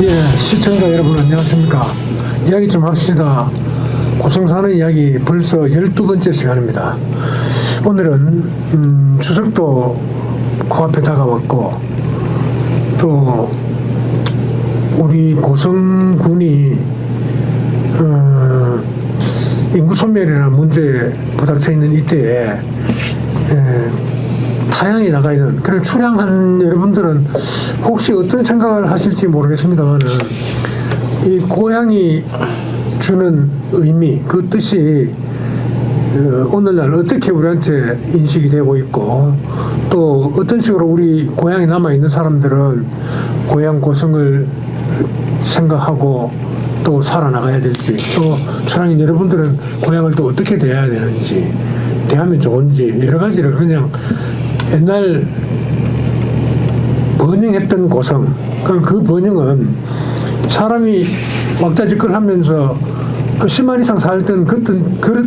예, 시청자 여러분 안녕하십니까. 이야기 좀 합시다. 고성 사는 이야기 벌써 12번째 시간입니다. 오늘은 추석도 코앞에 다가왔고 또 우리 고성군이 인구 소멸이라는 문제에 부닥쳐 있는 이때에 타향이 나가 있는 그런 출향한 여러분들은 혹시 어떤 생각을 하실지 모르겠습니다만 이 고향이 주는 의미, 그 뜻이 오늘날 어떻게 우리한테 인식이 되고 있고 또 어떤 식으로 우리 고향에 남아있는 사람들은 고향 고성을 생각하고 또 살아나가야 될지 또 출향인 여러분들은 고향을 또 어떻게 대해야 되는지 대하면 좋은지 여러 가지를 그냥 옛날 번영했던 고성 그 번영은 사람이 왁자지껄 하면서 10만 이상 살던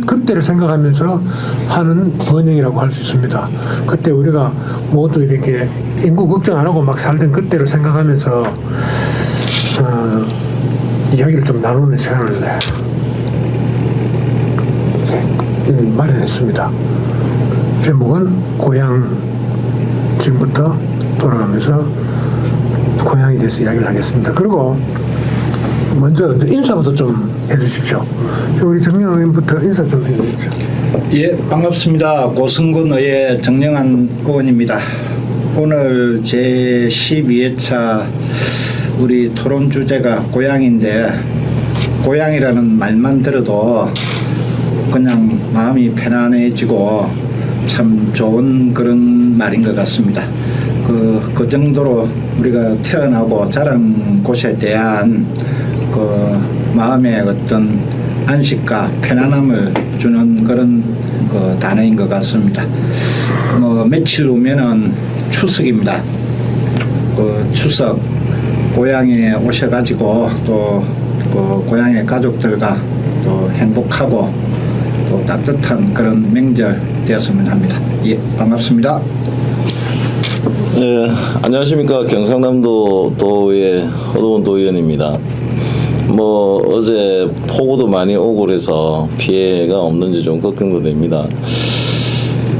그때를 생각하면서 하는 번영이라고 할 수 있습니다. 그때 우리가 모두 이렇게 인구 걱정 안 하고 막 살던 그때를 생각하면서 이야기를 좀 나누는 시간을 마련했습니다. 제목은 고향, 지금부터 돌아가면서 고향에 대해서 이야기를 하겠습니다. 그리고 먼저 인사부터 좀 해주십시오. 우리 정영환 의원부터 인사 좀 해주십시오. 예, 반갑습니다. 고성군 의회 정영환 의원입니다. 오늘 제 12회차 우리 토론 주제가 고향인데 고향이라는 말만 들어도 그냥 마음이 편안해지고 참 좋은 그런 말인 것 같습니다. 그 정도로 우리가 태어나고 자란 곳에 대한 그 마음의 어떤 안식과 편안함을 주는 그런 그 단어인 것 같습니다. 며칠 후면은 추석입니다. 그 추석 고향에 오셔가지고 또 그 고향의 가족들과 또 행복하고 또 따뜻한 그런 명절 되었으면 합니다. 예, 반갑습니다. 네, 안녕하십니까. 경상남도 도의 허동원 도의원입니다. 어제 폭우도 많이 오고 그래서 피해가 없는지 좀 걱정도 됩니다.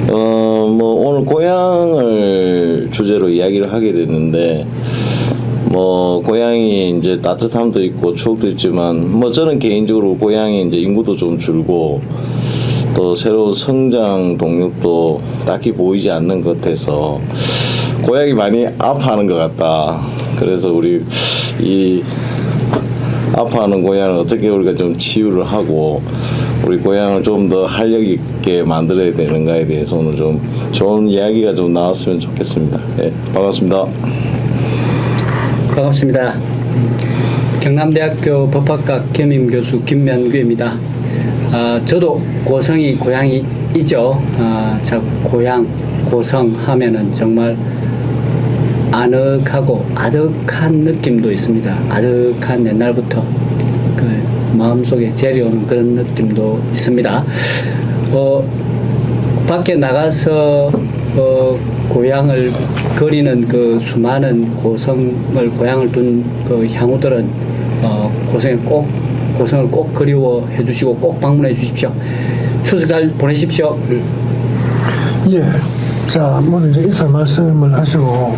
오늘 고향을 주제로 이야기를 하게 됐는데 고향이 이제 따뜻함도 있고 추억도 있지만 저는 개인적으로 고향이 이제 인구도 좀 줄고 또 새로운 성장 동력도 딱히 보이지 않는 것 같아서 고향이 많이 아파하는 것 같다. 그래서 우리 이 아파하는 고향을 어떻게 우리가 좀 치유를 하고 우리 고향을 좀 더 활력 있게 만들어야 되는가에 대해서 오늘 좀 좋은 이야기가 좀 나왔으면 좋겠습니다. 네, 반갑습니다. 반갑습니다. 경남대학교 법학과 겸임교수 김면규입니다. 저도 고성이 고향이죠. 저 고향, 고성 하면은 정말 아늑하고 아득한 느낌도 있습니다. 아득한 옛날부터 그 마음속에 재려오는 그런 느낌도 있습니다. 밖에 나가서 고향을 거리는 그 수많은 고향을 둔 그 향우들은 고성을 꼭 그리워해 주시고 꼭 방문해 주십시오. 추석 잘 보내십시오. 예, 자 먼저 이제 인사 말씀을 하시고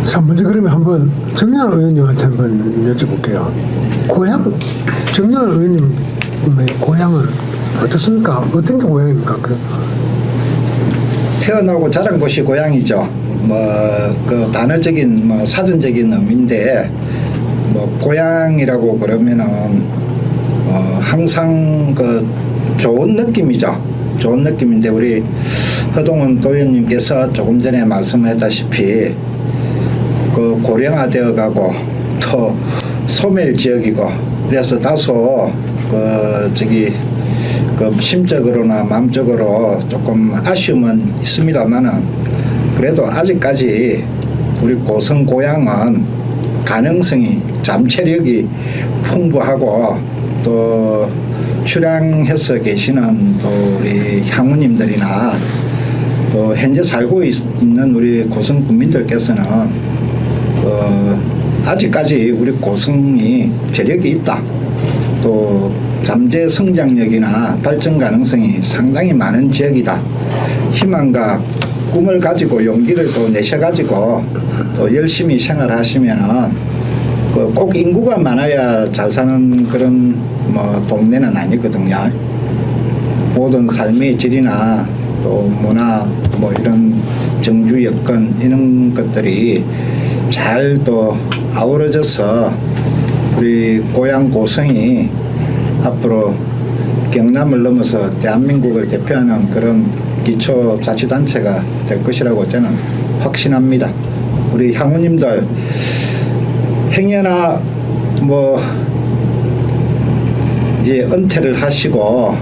자 먼저 그러면 한번 정영환 의원님한테 한번 여쭤볼게요. 고향 정영환 의원님의 고향은 어떻습니까? 어떤 게 고향입니까? 태어나고 자란 곳이 고향이죠. 그 단어적인 사전적인 의미인데 고향이라고 그러면은 항상 그 좋은 느낌이죠. 좋은 느낌인데 우리 허동원 도의원님께서 조금 전에 말씀했다시피 그 고령화되어 가고 또 소멸 지역이고 그래서 다소 그 심적으로나 마음적으로 조금 아쉬움은 있습니다만은 그래도 아직까지 우리 고성 고향은 가능성이 잠재력이 풍부하고 또 출향해서 계시는 또 우리 향우님들이나 또 현재 살고 있는 우리 고성 국민들께서는 아직까지 우리 고성이 재력이 있다. 또 잠재 성장력이나 발전 가능성이 상당히 많은 지역이다. 희망과 꿈을 가지고 용기를 또 내셔가지고 또 열심히 생활하시면은 꼭 인구가 많아야 잘 사는 그런 뭐 동네는 아니거든요. 모든 삶의 질이나 또 문화 뭐 이런 정주 여건 이런 것들이 잘 또 아우러져서 우리 고향 고성이 앞으로 경남을 넘어서 대한민국을 대표하는 그런 기초자치단체가 될 것이라고 저는 확신합니다. 우리 향우님들 행여나 뭐 이제 은퇴를 하시고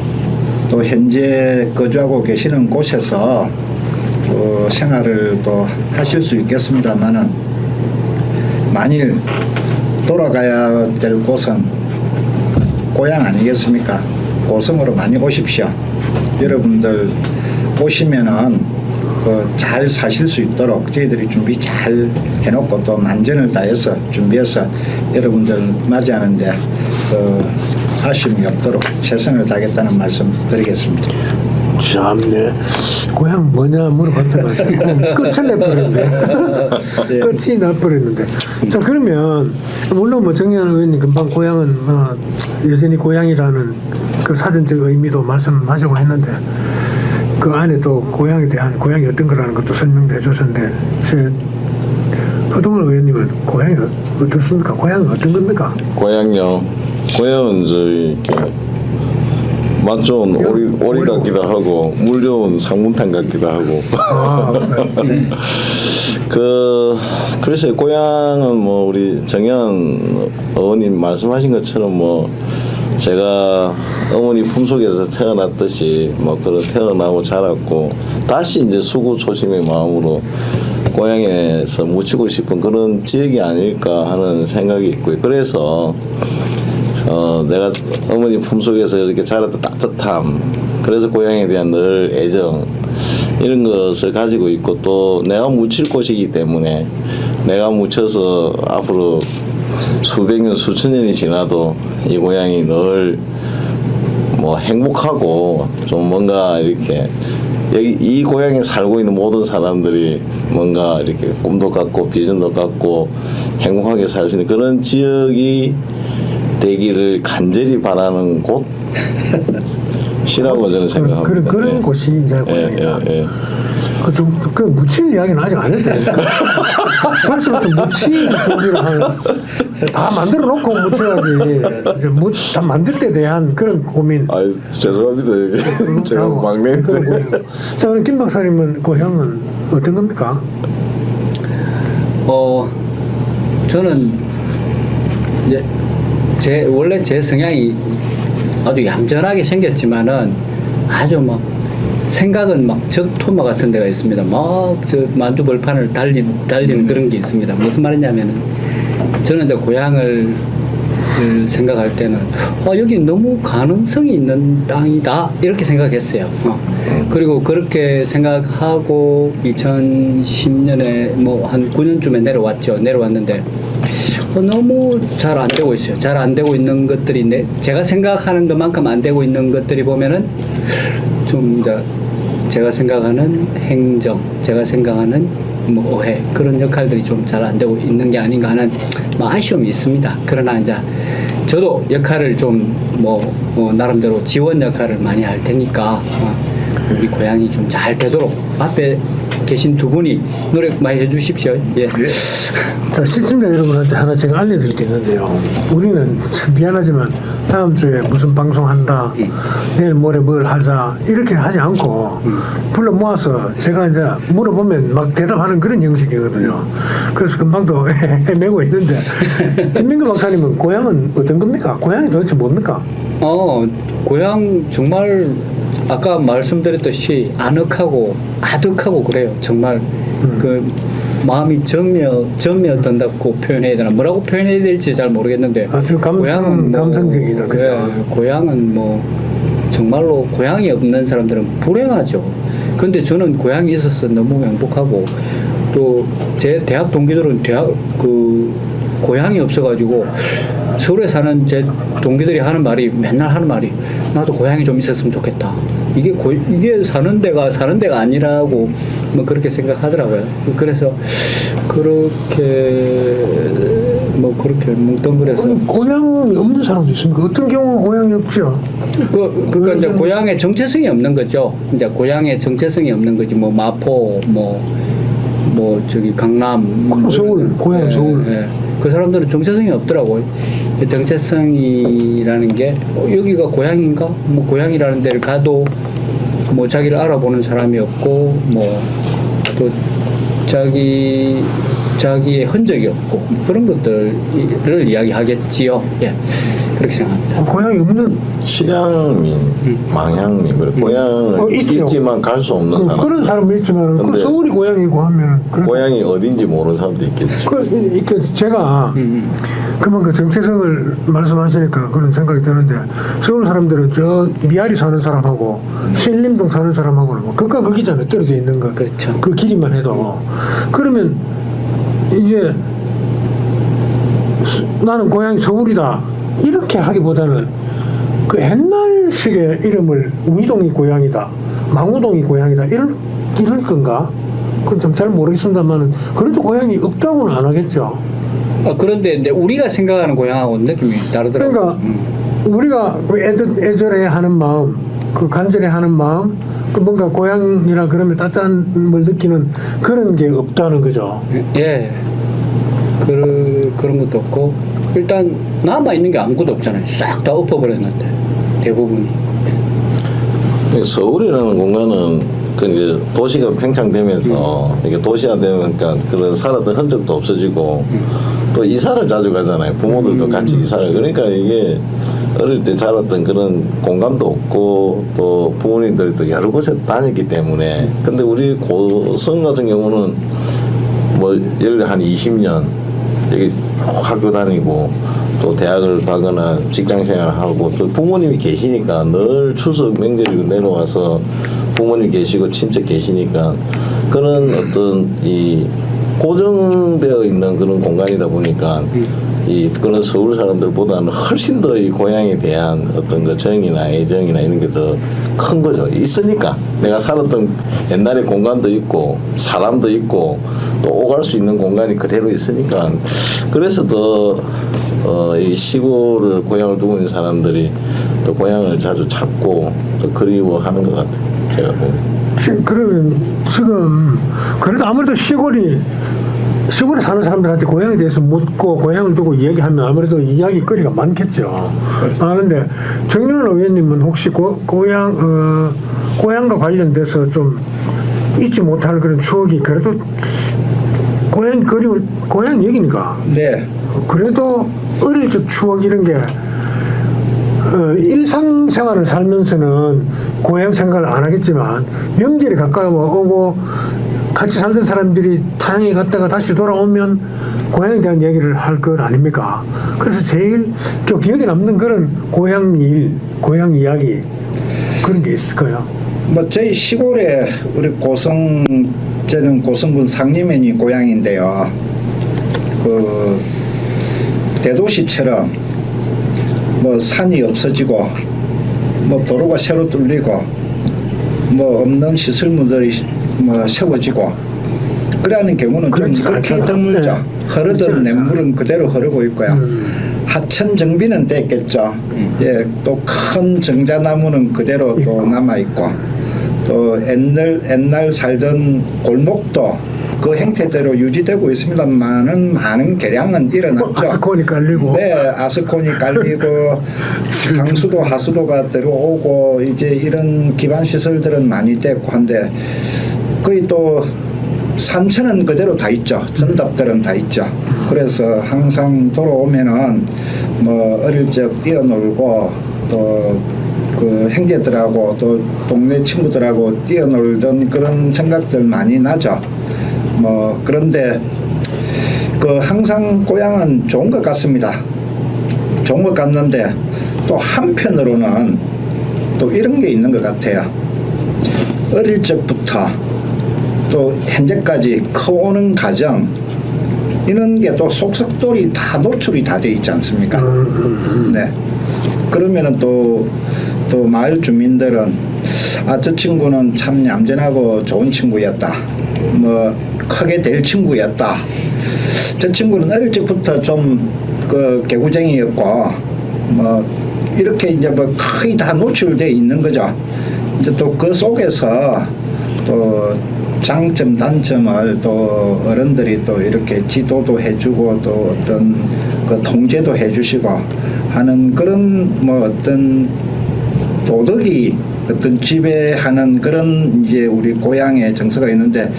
또 현재 거주하고 계시는 곳에서 생활을 또 하실 수 있겠습니다만은 만일 돌아가야 될 곳은 고향 아니겠습니까? 고성으로 많이 오십시오. 여러분들 오시면은 잘 사실 수 있도록 저희들이 준비 잘 해놓고 또 만전을 다해서 준비해서 여러분들 맞이하는데 아쉬움이 없도록 최선을 다하겠다는 말씀 드리겠습니다. 참네. 고향 뭐냐 물어봤더니 끝을 내버렸는데. 끝이 나버렸는데. 자, 그러면 물론 뭐 정의원 의원님 금방 고향은 여전히 고향이라는 그 사전적 의미도 말씀하시고 했는데 그 안에 또 고향에 대한 고향이 어떤 거라는 것도 설명해 주셨는데 허동을 의원님은 고향이 어떻습니까? 고향은 어떤 겁니까? 고향요. 고향은 저희 이렇게 맛 좋은 오리 같기도 하고 물 좋은 상문탕 같기도 하고. 글쎄 고향은 뭐 우리 정현 어머님 말씀하신 것처럼 뭐 제가 어머니 품속에서 태어났듯이 뭐 그런 태어나고 자랐고 다시 이제 수구 초심의 마음으로 고향에서 묻히고 싶은 그런 지역이 아닐까 하는 생각이 있고요. 그래서 내가 어머니 품속에서 이렇게 자랐던 따뜻함, 그래서 고향에 대한 늘 애정 이런 것을 가지고 있고 또 내가 묻힐 곳이기 때문에 내가 묻혀서 앞으로 수백 년 수천 년이 지나도 이 고향이 늘 뭐 행복하고 좀 뭔가 이렇게 여기 이 고향에 살고 있는 모든 사람들이 뭔가 이렇게 꿈도 갖고 비전도 갖고 행복하게 살 수 있는 그런 지역이 되기를 간절히 바라는 곳이라고 저는 생각합니다. 그런 곳이 이제 고향이다. 그 묻힐 이야기는 아직 안 했다니까. 벌써부터 묻힐 준비를 다 만들어 놓고 묻혀야지. 다 만들 때 대한 그런 고민. 아유, 죄송합니다. 제가 막내인데. 자, 그럼 김 박사님은 고향은 어떤 겁니까? 저는 이제 원래 제 성향이 아주 얌전하게 생겼지만은 아주 막 생각은 막 적토마 같은 데가 있습니다. 막 저 만주 벌판을 달리는 그런 게 있습니다. 무슨 말이냐면은 저는 이제 고향을 생각할 때는 여기 너무 가능성이 있는 땅이다 이렇게 생각했어요. 그리고 그렇게 생각하고 2010년에 뭐 한 9년쯤에 내려왔는데 너무 잘 안 되고 있어요. 잘 안 되고 있는 것들이 제가 생각하는 것만큼 안 되고 있는 것들이 보면은 좀 이제 제가 생각하는 행정, 제가 생각하는 뭐 어회 그런 역할들이 좀 잘 안 되고 있는 게 아닌가 하는 뭐 아쉬움이 있습니다. 그러나 이제 저도 역할을 좀 나름대로 지원 역할을 많이 할 테니까 우리 고향이 좀 잘 되도록 앞에 계신 두 분이 노력 많이 해주십시오. 예. 자, 시청자 여러분한테 하나 제가 알려드릴 게 있는데요. 우리는 참 미안하지만 다음 주에 무슨 방송한다, 내일 모레 뭘 하자 이렇게 하지 않고 불러 모아서 제가 이제 물어보면 막 대답하는 그런 형식이거든요. 그래서 금방도 헤매고 있는데 김민규 박사님은 고향은 어떤 겁니까? 고향이 도대체 뭡니까? 고향 정말 아까 말씀드렸듯이 아늑하고 아득하고 그래요. 정말 그 마음이 점여든다고 표현해야 되나 뭐라고 표현해야 될지 잘 모르겠는데 아주 감성적이다. 그죠? 네, 고향은 뭐 정말로 고향이 없는 사람들은 불행하죠. 근데 저는 고향이 있어서 너무 행복하고 또 제 대학 동기들은 고향이 없어가지고 서울에 사는 제 동기들이 하는 말이 맨날 하는 말이 나도 고향이 좀 있었으면 좋겠다. 이게 사는 데가 아니라고 뭐 그렇게 생각하더라고요. 그래서 그렇게 뭉뚱그려서 고향이 없는 사람도 있습니까? 어떤 경우는 고향이 없죠. 그러니까 이제 고향의 정체성이 없는 거죠. 이제 고향의 정체성이 없는 거지. 뭐 마포, 뭐 저기 강남, 그럼 서울, 고향 서울. 예. 그 사람들은 정체성이 없더라고요. 정체성이라는 게 여기가 고향인가? 뭐 고향이라는 데를 가도 뭐 자기를 알아보는 사람이 없고 뭐 또 자기의 흔적이 없고 그런 것들을 이야기하겠지요. 예. 그렇게 생각합니다. 고향이 없는 실향민, 망향민, 그리고 고향을 있죠. 있지만 갈 수 없는 사람. 그런 사람도 있지만 그 근데 서울이 고향이고 하면 고향이 어딘지 모르는 사람도 있겠죠. 제가 그만 그 정체성을 말씀하시니까 그런 생각이 드는데 서울 사람들은 저 미아리 사는 사람하고 신림동 사는 사람하고는 뭐 극과 극이잖아요. 떨어져 있는 거. 그렇죠. 그 길이만 해도 그러면 이제 나는 고향이 서울이다 이렇게 하기보다는 그 옛날식의 이름을 우이동이 고향이다, 망우동이 고향이다 이럴 건가? 그건 좀 잘 모르겠습니다만은 그래도 고향이 없다고는 안 하겠죠. 그런데 이제 우리가 생각하는 고향하고 느낌이 다르더라고요. 그러니까 우리가 애절해 하는 마음, 그 간절해 하는 마음, 그 뭔가 고향이라 그러면 따뜻함을 느끼는 그런 게 없다는 거죠. 예. 그런 것도 없고 일단 남아 있는 게 아무것도 없잖아요. 싹 다 엎어버렸는데 대부분이. 서울이라는 공간은 그 이제 도시가 팽창되면서 이게 도시화되니까 그런 살았던 흔적도 없어지고 또 이사를 자주 가잖아요. 부모들도 같이 이사를. 그러니까 이게 어릴 때 자랐던 그런 공간도 없고 또 부모님들이 또 여러 곳에 다녔기 때문에. 근데 우리 고성 같은 경우는 뭐 예를 들어 한 20년 여기 쭉 학교 다니고 또 대학을 가거나 직장 생활을 하고 또 부모님이 계시니까 늘 추석 명절이고 내려와서 부모님 계시고 친척 계시니까 그런 어떤 이 고정되어 있는 그런 공간이다 보니까 이 그런 서울 사람들보다는 훨씬 더 이 고향에 대한 어떤 그 정이나 애정이나 이런 게 더 큰 거죠. 있으니까 내가 살았던 옛날에 공간도 있고 사람도 있고 또 오갈 수 있는 공간이 그대로 있으니까 그래서 더 이 시골을 고향을 두고 있는 사람들이 또 고향을 자주 찾고 또 그리워하는 것 같아요. 제가 보면. 그러면 지금 그래도 아무래도 시골에 사는 사람들한테 고향에 대해서 묻고 고향을 두고 얘기하면 아무래도 이야기거리가 많겠죠. 많은데 정윤원 의원님은 혹시 고향과 관련돼서 좀 잊지 못할 그런 추억이 그래도 고향 얘기니까. 네. 그래도 어릴 적 추억 이런 게 일상생활을 살면서는 고향 생각을 안 하겠지만 명절이 가까워오고 같이 살던 사람들이 타향에 갔다가 다시 돌아오면 고향에 대한 얘기를 할 것 아닙니까? 그래서 제일 기억에 남는 그런 고향 일, 고향 이야기 그런 게 있을까요? 뭐 저희 시골에 우리 저는 고성군 상림면이 고향인데요. 그 대도시처럼 뭐 산이 없어지고 뭐 도로가 새로 뚫리고 뭐 없는 시설물들이 뭐 세워지고 그러는 경우는 좀 극히 드물죠. 네. 흐르던 냇물은 그대로 흐르고 있고요. 하천 정비는 됐겠죠. 예, 또 큰 정자나무는 그대로 또 남아 있고 또 옛날 살던 골목도 그 형태대로 유지되고 있습니다만은 많은 개량은 일어났죠. 아스콘이 깔리고. 네, 아스콘이 깔리고 상수도 하수도가 들어오고 이제 이런 기반 시설들은 많이 됐고 한데 거의 또 산천은 그대로 다 있죠. 전답들은 다 있죠. 그래서 항상 돌아오면은 뭐 어릴 적 뛰어놀고 또 그 형제들하고 또 동네 친구들하고 뛰어놀던 그런 생각들 많이 나죠. 뭐 그런데 그 항상 고향은 좋은 것 같습니다. 좋은 것 같는데 또 한편으로는 또 이런 게 있는 것 같아요. 어릴 적부터 또 현재까지 커오는 가정 이런 게 또 속속들이 다 노출이 다 돼 있지 않습니까? 네. 그러면은 또 마을 주민들은 저 친구는 참 얌전하고 좋은 친구였다. 뭐 크게 될 친구였다. 저 친구는 어릴 적부터 좀 그 개구쟁이였고 뭐 이렇게 이제 뭐 거의 다 노출돼 있는 거죠. 이제 또 그 속에서 또 장점 단점을 또 어른들이 또 이렇게 지도도 해주고 또 어떤 그 통제도 해주시고 하는 그런 뭐 어떤 도덕이 어떤 지배하는 그런 이제 우리 고향의 정서가 있는데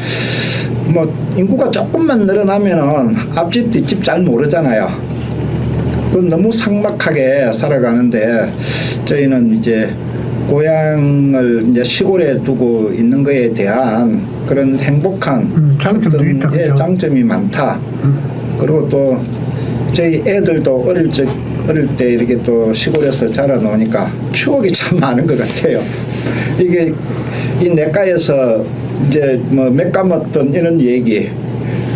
뭐 인구가 조금만 늘어나면은 앞집 뒷집 잘 모르잖아요. 그 너무 삭막하게 살아가는데 저희는 이제 고향을 이제 시골에 두고 있는 거에 대한 그런 행복한 장점도 어떤, 있다, 예, 그죠? 장점이 많다. 그리고 또 저희 애들도 어릴 때 이렇게 또 시골에서 자라 놓으니까 추억이 참 많은 것 같아요. 이게 이 내과에서 이제 뭐 맥감았던 이런 얘기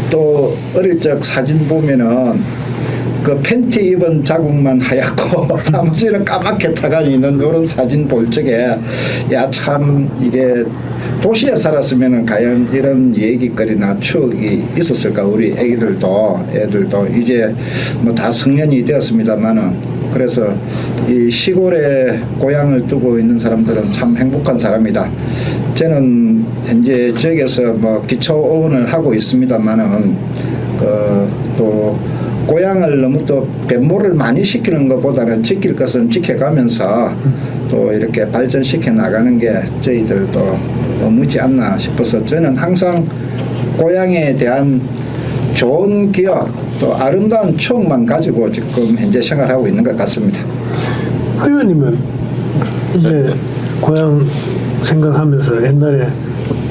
또 어릴 적 사진 보면은 그 팬티 입은 자국만 하얗고 나머지는 까맣게 타가 있는 이런 사진 볼 적에 야 참 이게 도시에 살았으면은 과연 이런 얘기거리나 추억이 있었을까. 우리 애들도 이제 뭐 다 성년이 되었습니다만은 그래서 이 시골에 고향을 두고 있는 사람들은 참 행복한 사람이다. 저는 현재 지역에서 뭐 기초어원을 하고 있습니다만은 또 고향을 너무 또 변모를 많이 시키는 것보다는 지킬 것은 지켜가면서 또 이렇게 발전시켜 나가는 게 저희들도 너무지 않나 싶어서 저는 항상 고향에 대한 좋은 기억 또 아름다운 추억만 가지고 지금 현재 생활하고 있는 것 같습니다. 의원님은 이제 고향 생각하면서 옛날에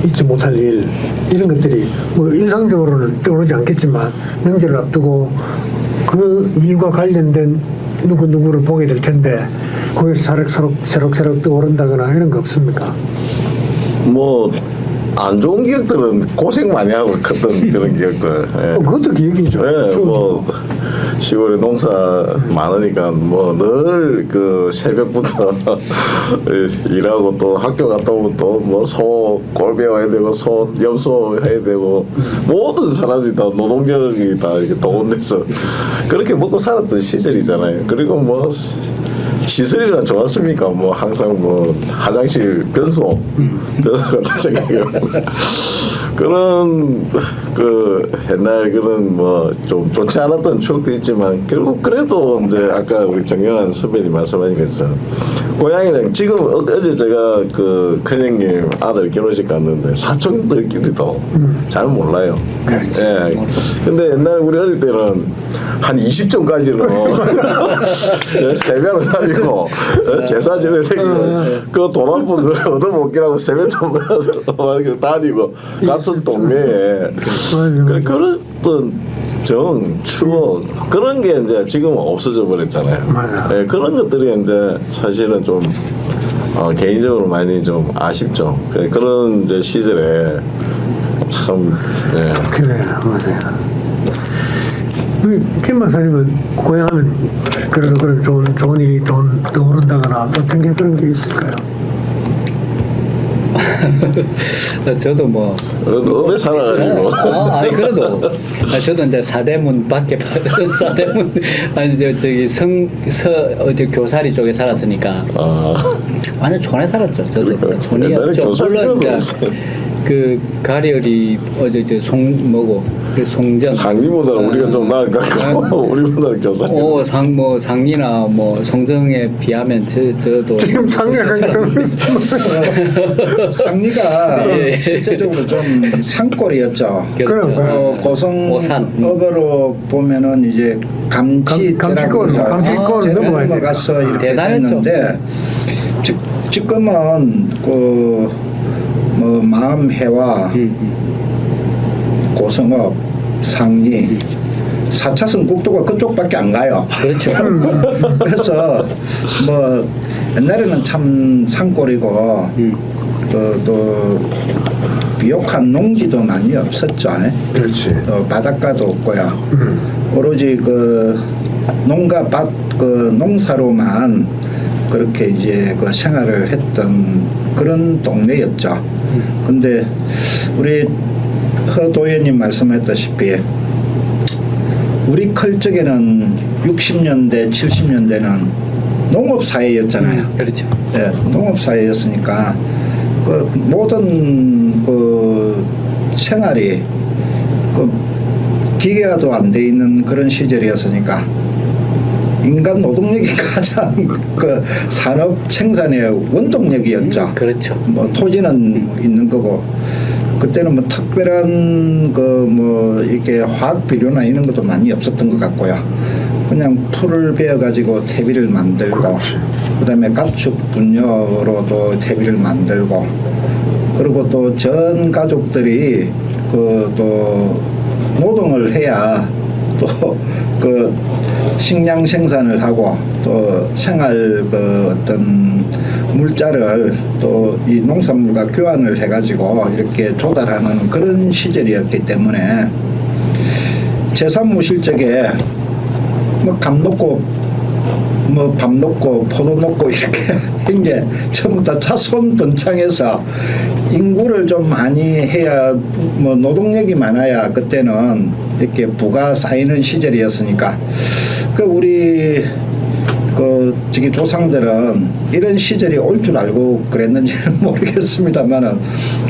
잊지 못할 일 이런 것들이 뭐 일상적으로는 떠오르지 않겠지만 명절을 앞두고 그 일과 관련된 누구를 보게 될 텐데 거기서 새록새록 떠오른다거나 이런 거 없습니까? 뭐 안 좋은 기억들은 고생 많이 하고 컸던 그런 기억들. 예. 그것도 기억이죠. 예, 뭐 시골에 농사 많으니까 뭐 늘 그 새벽부터 일하고 또 학교 갔다 오면 또 뭐 소 골배워야 되고 소 염소 해야 되고 모든 사람들이 다 노동력이 다 이렇게 동원돼서 그렇게 먹고 살았던 시절이잖아요. 그리고 뭐 시설이나 좋았습니까? 뭐 항상 뭐 화장실 변소 같은 생각을 그런 그 옛날 그런 뭐 좀 좋지 않았던 추억도 있지만 결국 그래도 이제 아까 우리 정영환 선배님 말씀하신 것처럼 고향이랑 지금 어제 제가 그 큰형님 아들 결혼식 갔는데 사촌들끼리도 잘 몰라요. 그렇지. 예. 근데 옛날 우리 어릴 때는 한 20점까지는 세배로 다니고 제사 지내 생기고 그 돈 한 푼 얻어먹기라고 세뱃돈 다니고 같은 동네에 그런 정, 추억 그런 게 이제 지금은 없어져 버렸잖아요. 맞아. 예, 그런 것들이 이제 사실은 좀 개인적으로 많이 좀 아쉽죠. 그런 이제 시절에 참 예. 그래 맞아요. 김 박사님은 고향하면 그래도 그런 좋은 일이 떠오른다거나 어떤 게 그런 게 있을까요? 저도 뭐 그래도 오래 살아가지고 아니 그래도 저도 이제 사대문 밖에 사대문 아니 저기 어디 교사리 쪽에 살았으니까 완전 촌에 살았죠. 저도 그러니까. 촌이었죠. 물론 그 가리얼이 어제 뭐고 그 송정 상리보다 우리가 좀 나을 것 같고 우리보다는 교사님. 상리나 뭐 송정에 비하면 저도 지금 상리가 상리가 예. 실제적으로 좀 산골이었죠. 그렇죠. 고성읍으로 보면은 이제 감치골 넘어가서 이렇게 대단했죠. 됐는데 지금은 그 뭐 마음해와 고성읍, 상리 4차선 국도가 그쪽밖에 안 가요. 그렇죠. 그래서 뭐 옛날에는 참 산골이고 또 비옥한 농지도 많이 없었죠. 그렇지. 바닷가도 없고요. 오로지 그 농가 밭 그 농사로만 그렇게 이제 그 생활을 했던 그런 동네였죠. 근데 우리 허 도의원님 말씀했다시피 우리 클 적에는 60년대, 70년대는 농업 사회였잖아요. 그렇죠. 네, 농업 사회였으니까 그 모든 그 생활이 그 기계화도 안 돼 있는 그런 시절이었으니까 인간 노동력이 가장 그 산업 생산의 원동력이었죠. 그렇죠. 뭐 토지는 있는 거고 그때는 뭐 특별한 그 뭐 이렇게 화학 비료나 이런 것도 많이 없었던 것 같고요. 그냥 풀을 베어 가지고 퇴비를 만들고 그다음에 가축 분뇨로도 퇴비를 만들고 그리고 또 전 가족들이 그 또 노동을 해야 또 그 식량 생산을 하고 또 생활 그 어떤 물자를 또 이 농산물과 교환을 해가지고 이렇게 조달하는 그런 시절이었기 때문에 제3무실적에 뭐 감 놓고 뭐 밥 놓고 포도 놓고 이렇게 이제 처음부터 자손 번창해서 인구를 좀 많이 해야 뭐 노동력이 많아야 그때는 이렇게 부가 쌓이는 시절이었으니까 그 우리 그 저기 조상들은 이런 시절이 올 줄 알고 그랬는지는 모르겠습니다만은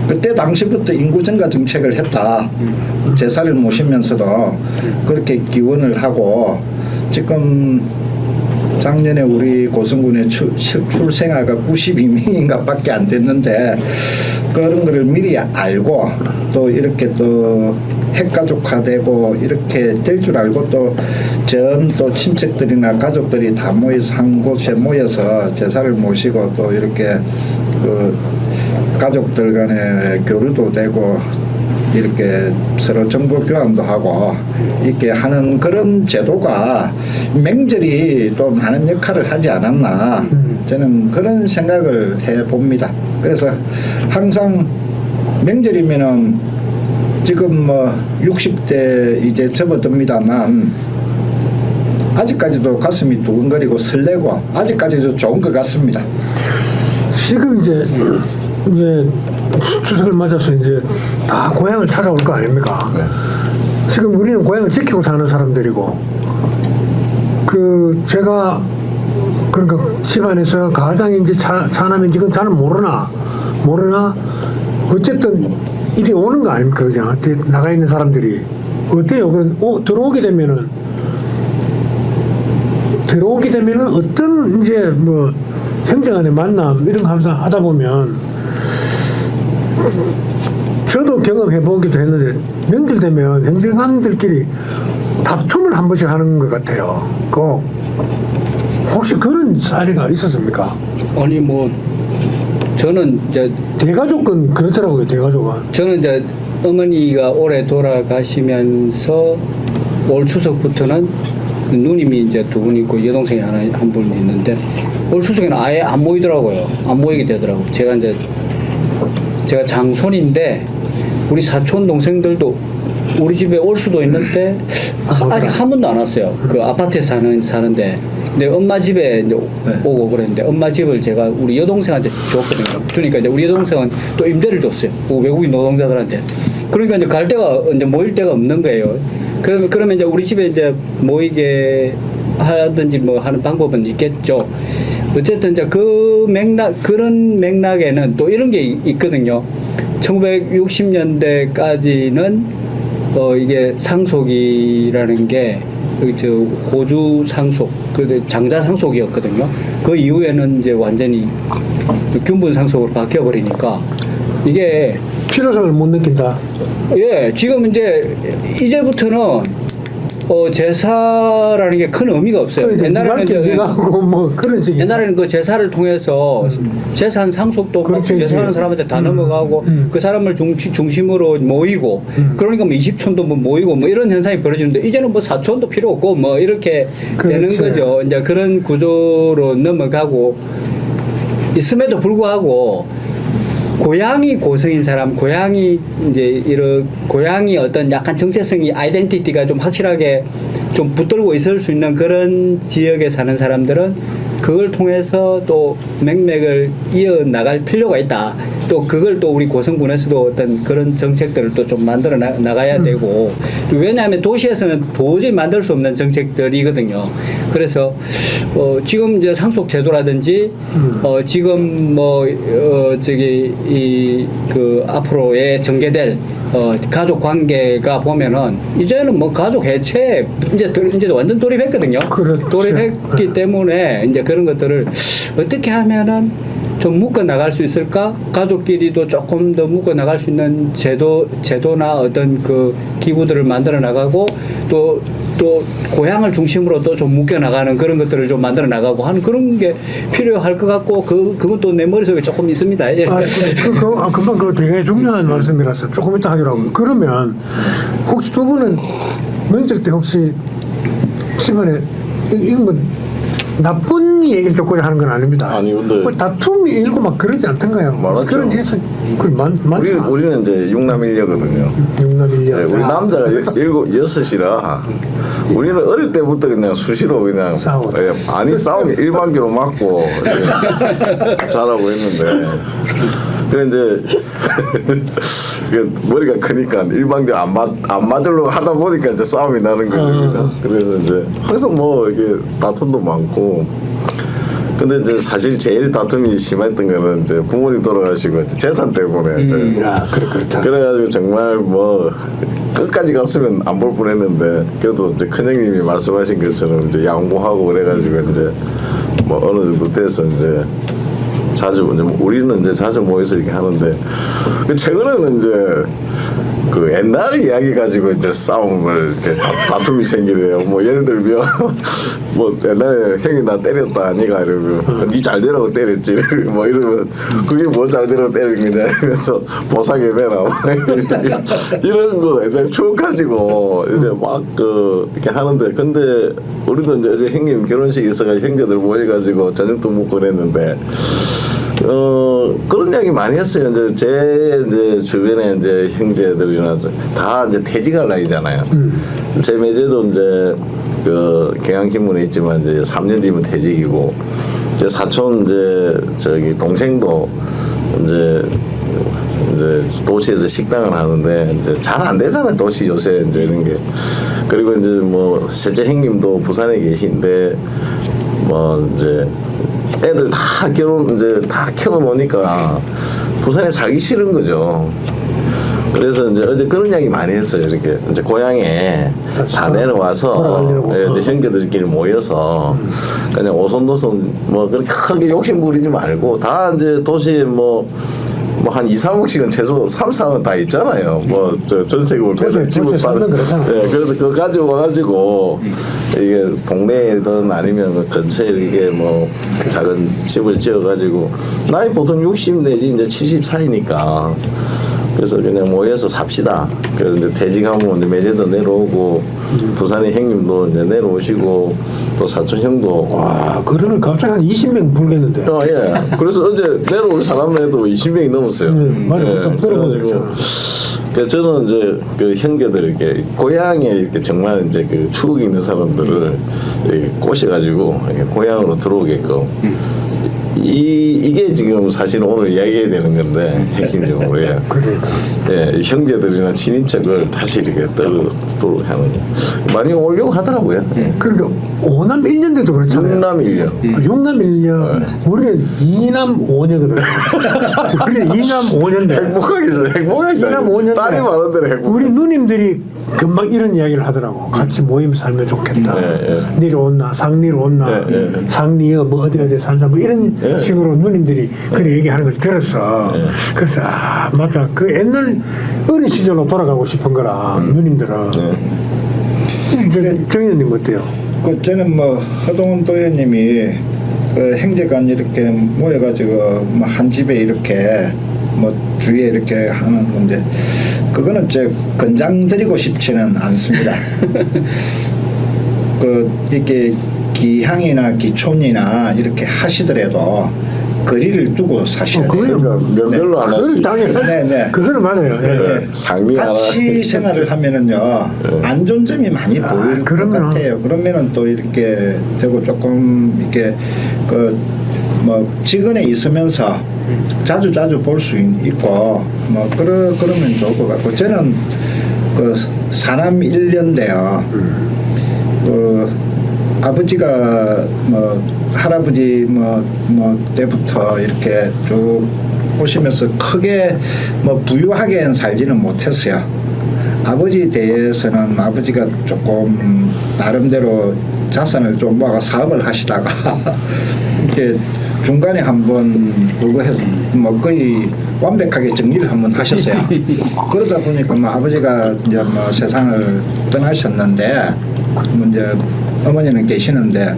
그때 당시부터 인구 증가 정책을 했다. 제사를 모시면서도 그렇게 기원을 하고 지금 작년에 우리 고성군의 출생아가 92명인가 밖에 안 됐는데 그런 거를 미리 알고 또 이렇게 또 핵가족화되고 이렇게 될 줄 알고 또 또 친척들이나 가족들이 다 모여서 한 곳에 모여서 제사를 모시고 또 이렇게 그 가족들 간에 교류도 되고 이렇게 서로 정보 교환도 하고 이렇게 하는 그런 제도가 명절이 또 많은 역할을 하지 않았나 저는 그런 생각을 해봅니다. 그래서 항상 명절이면은 지금 뭐 60대 이제 접어듭니다만 아직까지도 가슴이 두근거리고 설레고 아직까지도 좋은 것 같습니다. 지금 이제 추석을 맞아서 이제 다 고향을 찾아올 거 아닙니까? 네. 지금 우리는 고향을 지키고 사는 사람들이고 그 제가 그러니까 집안에서 가장인지 차남인지 그건 잘 모르나 어쨌든 일이 오는 거 아닙니까? 그냥 나가 있는 사람들이 어때요? 그럼 들어오게 되면은 어떤 이제 뭐 형제간의 만남 이런 거 하면서 하다 보면 저도 경험해 보기도 했는데 명절 되면 형제간들끼리 다툼을 한 번씩 하는 것 같아요. 꼭 혹시 그런 사례가 있었습니까? 아니 뭐 저는 이제 대가족은 그렇더라고요. 대가족은 저는 이제 어머니가 올해 돌아가시면서 올 추석부터는 누님이 이제 두 분 있고 여동생이 한 분 있는데 올 추석에는 아예 안 모이더라고요. 안 모이게 되더라고. 제가 장손인데 우리 사촌 동생들도 우리 집에 올 수도 있는데 아직 한 번도 안 왔어요. 그 아파트에 사는데 근데 엄마 집에 이제 오고 그랬는데 엄마 집을 제가 우리 여동생한테 줬거든요. 주니까 이제 우리 여동생은 또 임대를 줬어요. 그 외국인 노동자들한테. 그러니까 이제 갈 데가 이제 모일 데가 없는 거예요. 그러면 이제 우리 집에 이제 모이게 하든지 뭐 하는 방법은 있겠죠. 어쨌든 이제 그런 맥락에는 또 이런 게 있거든요. 1960년대까지는 이게 상속이라는 게 저 고주 상속, 그 장자 상속이었거든요. 그 이후에는 이제 완전히 균분 상속으로 바뀌어 버리니까 이게 필요성을 못 느낀다. 예, 지금 이제부터는 제사라는 게 큰 의미가 없어요. 옛날에는 그 제사를 통해서 재산 상속도 받고 제사하는 사람한테 다 넘어가고 그 사람을 중심으로 모이고 그러니까 뭐 20촌도 뭐 모이고 뭐 이런 현상이 벌어지는데 이제는 뭐 4촌도 필요 없고 뭐 이렇게 되는 거죠. 이제 그런 구조로 넘어가고 있음에도 불구하고 고향이 고성인 사람, 고향이 이제 이런 고향이 어떤 약간 정체성이 아이덴티티가 좀 확실하게 좀 붙들고 있을 수 있는 그런 지역에 사는 사람들은 그걸 통해서 또 맥맥을 이어 나갈 필요가 있다. 또 그걸 또 우리 고성군에서도 어떤 그런 정책들을 또 좀 만들어 나가야 되고, 왜냐하면 도시에서는 도저히 만들 수 없는 정책들이거든요. 그래서 지금 이제 상속 제도라든지 지금 저기 그 앞으로의 전개될 가족 관계가 보면은 이제는 뭐 가족 해체 이제 완전 돌입했거든요. 그렇죠. 돌입했기 때문에 이제 그런 것들을 어떻게 하면은 좀 묶어 나갈 수 있을까? 가족끼리도 조금 더 묶어 나갈 수 있는 제도나 어떤 그 기구들을 만들어 나가고 또 고향을 중심으로 또 좀 묶여 나가는 그런 것들을 좀 만들어 나가고 하는 그런 게 필요할 것 같고 그것도 내 머릿속에 조금 있습니다. 예. 금방 그거 되게 중요한 말씀이라서 조금 이따 하기로 하고. 그러면 혹시 두 분은 명절 때 혹시 집안에 이건 뭐 나쁜 얘기를 듣고 하는 건 아닙니다. 아니, 근데 뭐 다툼이 일고 막 그러지 않던가요? 많았죠. 그런 일이 많죠. 우리는 이제 육남일녀거든요. 육남일녀. 네, 우리 남자가 여섯이라 우리는 어릴 때부터 그냥 수시로 그냥 싸워. 아니 싸우면 일반기로 맞고 자라고 했는데, 그래 이제 머리가 크니까 일반기 안 맞으려고 하다 보니까 이제 싸움이 나는 거죠. 그래서 이제 항상 뭐 이게 다툼도 많고. 근데 이제 사실 제일 다툼이 심했던 거는 이제 부모님 돌아가시고 이제 재산 때문에. 그렇다. 그래가지고 정말 뭐 끝까지 갔으면 안 볼 뻔했는데, 그래도 이제 큰형님이 말씀하신 것처럼 이제 양보하고 그래가지고 이제 뭐 어느 정도 돼서 이제 자주 이제 우리는 이제 자주 모여서 이렇게 하는데, 최근에는 이제 그 옛날 이야기 가지고 이제 싸움을 이렇게 다툼이 생기네요. 뭐 예를 들면 뭐 옛날에 형이 나 때렸다 니가 이러면 니 잘 되라고 때렸지 뭐 이러면 그게 뭐 잘 되라고 때린 거냐 이러면서 보상해 내라 이런 거 옛날 추억 가지고 이제 막 이렇게 하는데, 근데 우리도 이제 어제 형님 결혼식 있어가지고 형제들 모여가지고 저녁도 먹고 그랬는데 그런 이야기 많이 했어요. 이제 주변에 이제 형제들이나 다 이제 퇴직할 나이잖아요. 제 매제도 이제 그 경향신문에 있지만 이제 3년 뒤면 퇴직이고, 제 사촌 저기 동생도 이제 도시에서 식당을 하는데 이제 잘 안 되잖아요. 도시 요새 이제 이런 게. 그리고 이제 뭐 셋째 형님도 부산에 계신데 뭐 이제 애들 다 이제 다 키워놓으니까 부산에 살기 싫은 거죠. 그래서 이제 어제 그런 이야기 많이 했어요. 이렇게 이제 고향에 다 내려와서 이제 형제들끼리 모여서 그냥 오손도손 뭐 그렇게 크게 욕심 부리지 말고 다 이제 도시에 뭐 한 2, 3억씩은 최소 3, 4억 다 있잖아요. 뭐 전세금을 빼서 집을 받는. 그래서 그거 가지고 와가지고 이게 동네에든 아니면 근처에 이게 뭐 작은 집을 지어가지고 나이 보통 60 내지 이제 70 사이니까. 그래서 그냥 모여서 삽시다. 그래서 이제 퇴직하면 이제 매제도 내려오고 부산의 형님도 이제 내려오시고 또 사촌 형도. 와, 그러면 갑자기 한 20명 불겠는데. 예. 그래서 어제 내려올 사람에도 20명이 넘었어요. 맞아. 들어보니까. 그래서 저는 이제 그 형제들 이렇게 고향에 이렇게 정말 이제 그 추억이 있는 사람들을 이렇게 꼬셔가지고 이렇게 고향으로 들어오게끔. 이게 지금 사실 오늘 이야기해야 되는 건데 핵심적으로. 예. 그러니까. 예, 형제들이나 친인척을 다시 이렇게 떠도록 하는 거 많이 오려고 하더라고요. 그러니까 5남 1년대도 그렇잖아요. 6남 1년. 6남 1년. 우리는 2남 5년이거든. 우리는 2남 5년대. 행복하게 2남 5년대. 딸이 많은 데는 행복. 우리 누님들이 금방 이런 이야기를 하더라고. 같이 모임 살면 좋겠다. 니로 온나 상리로 온나 상리여 뭐 어디 살자 뭐 이런 식으로 누님들이 그런 얘기하는 걸 들었어. 그래서 맞다. 그 옛날 어린 시절로 돌아가고 싶은 거라 누님들은. 정 의원님 어때요? 저는 뭐 허동훈 도의원님이 형제간 이렇게 모여가지고 뭐 한 집에 이렇게 뭐 주위에 이렇게 하는 건데 그거는 제 권장드리고 싶지는 않습니다. 이렇게 기향이나 기촌이나 이렇게 하시더라도 거리를 두고 사셔야 돼요. 그러니까 면별로 안 할 수 그건 당연히 네, 네. 그거는 맞아요. 예. 네. 상리 하나 같이 생활을 하면은요 안 좋은 점이 많이 보일 것 그럼요. 같아요. 그러면은 또 이렇게 되고 조금 이렇게 그 뭐 직원에 있으면서 자주 볼 수 있고 뭐 그러면 좋을 것 같고 저는 그 사남 1년대요. 그 아버지가 뭐 할아버지 뭐 때부터 이렇게 쭉 오시면서 크게 뭐 부유하게는 살지는 못했어요. 아버지에 대해서는 아버지가 조금 나름대로 자산을 좀 모아가 사업을 하시다가 이렇게 중간에 한번 그거 해서 뭐 거의 완벽하게 정리를 한번 하셨어요. 그러다 보니까 뭐 아버지가 이제 뭐 세상을 떠나셨는데 뭐 이제 어머니는 계시는데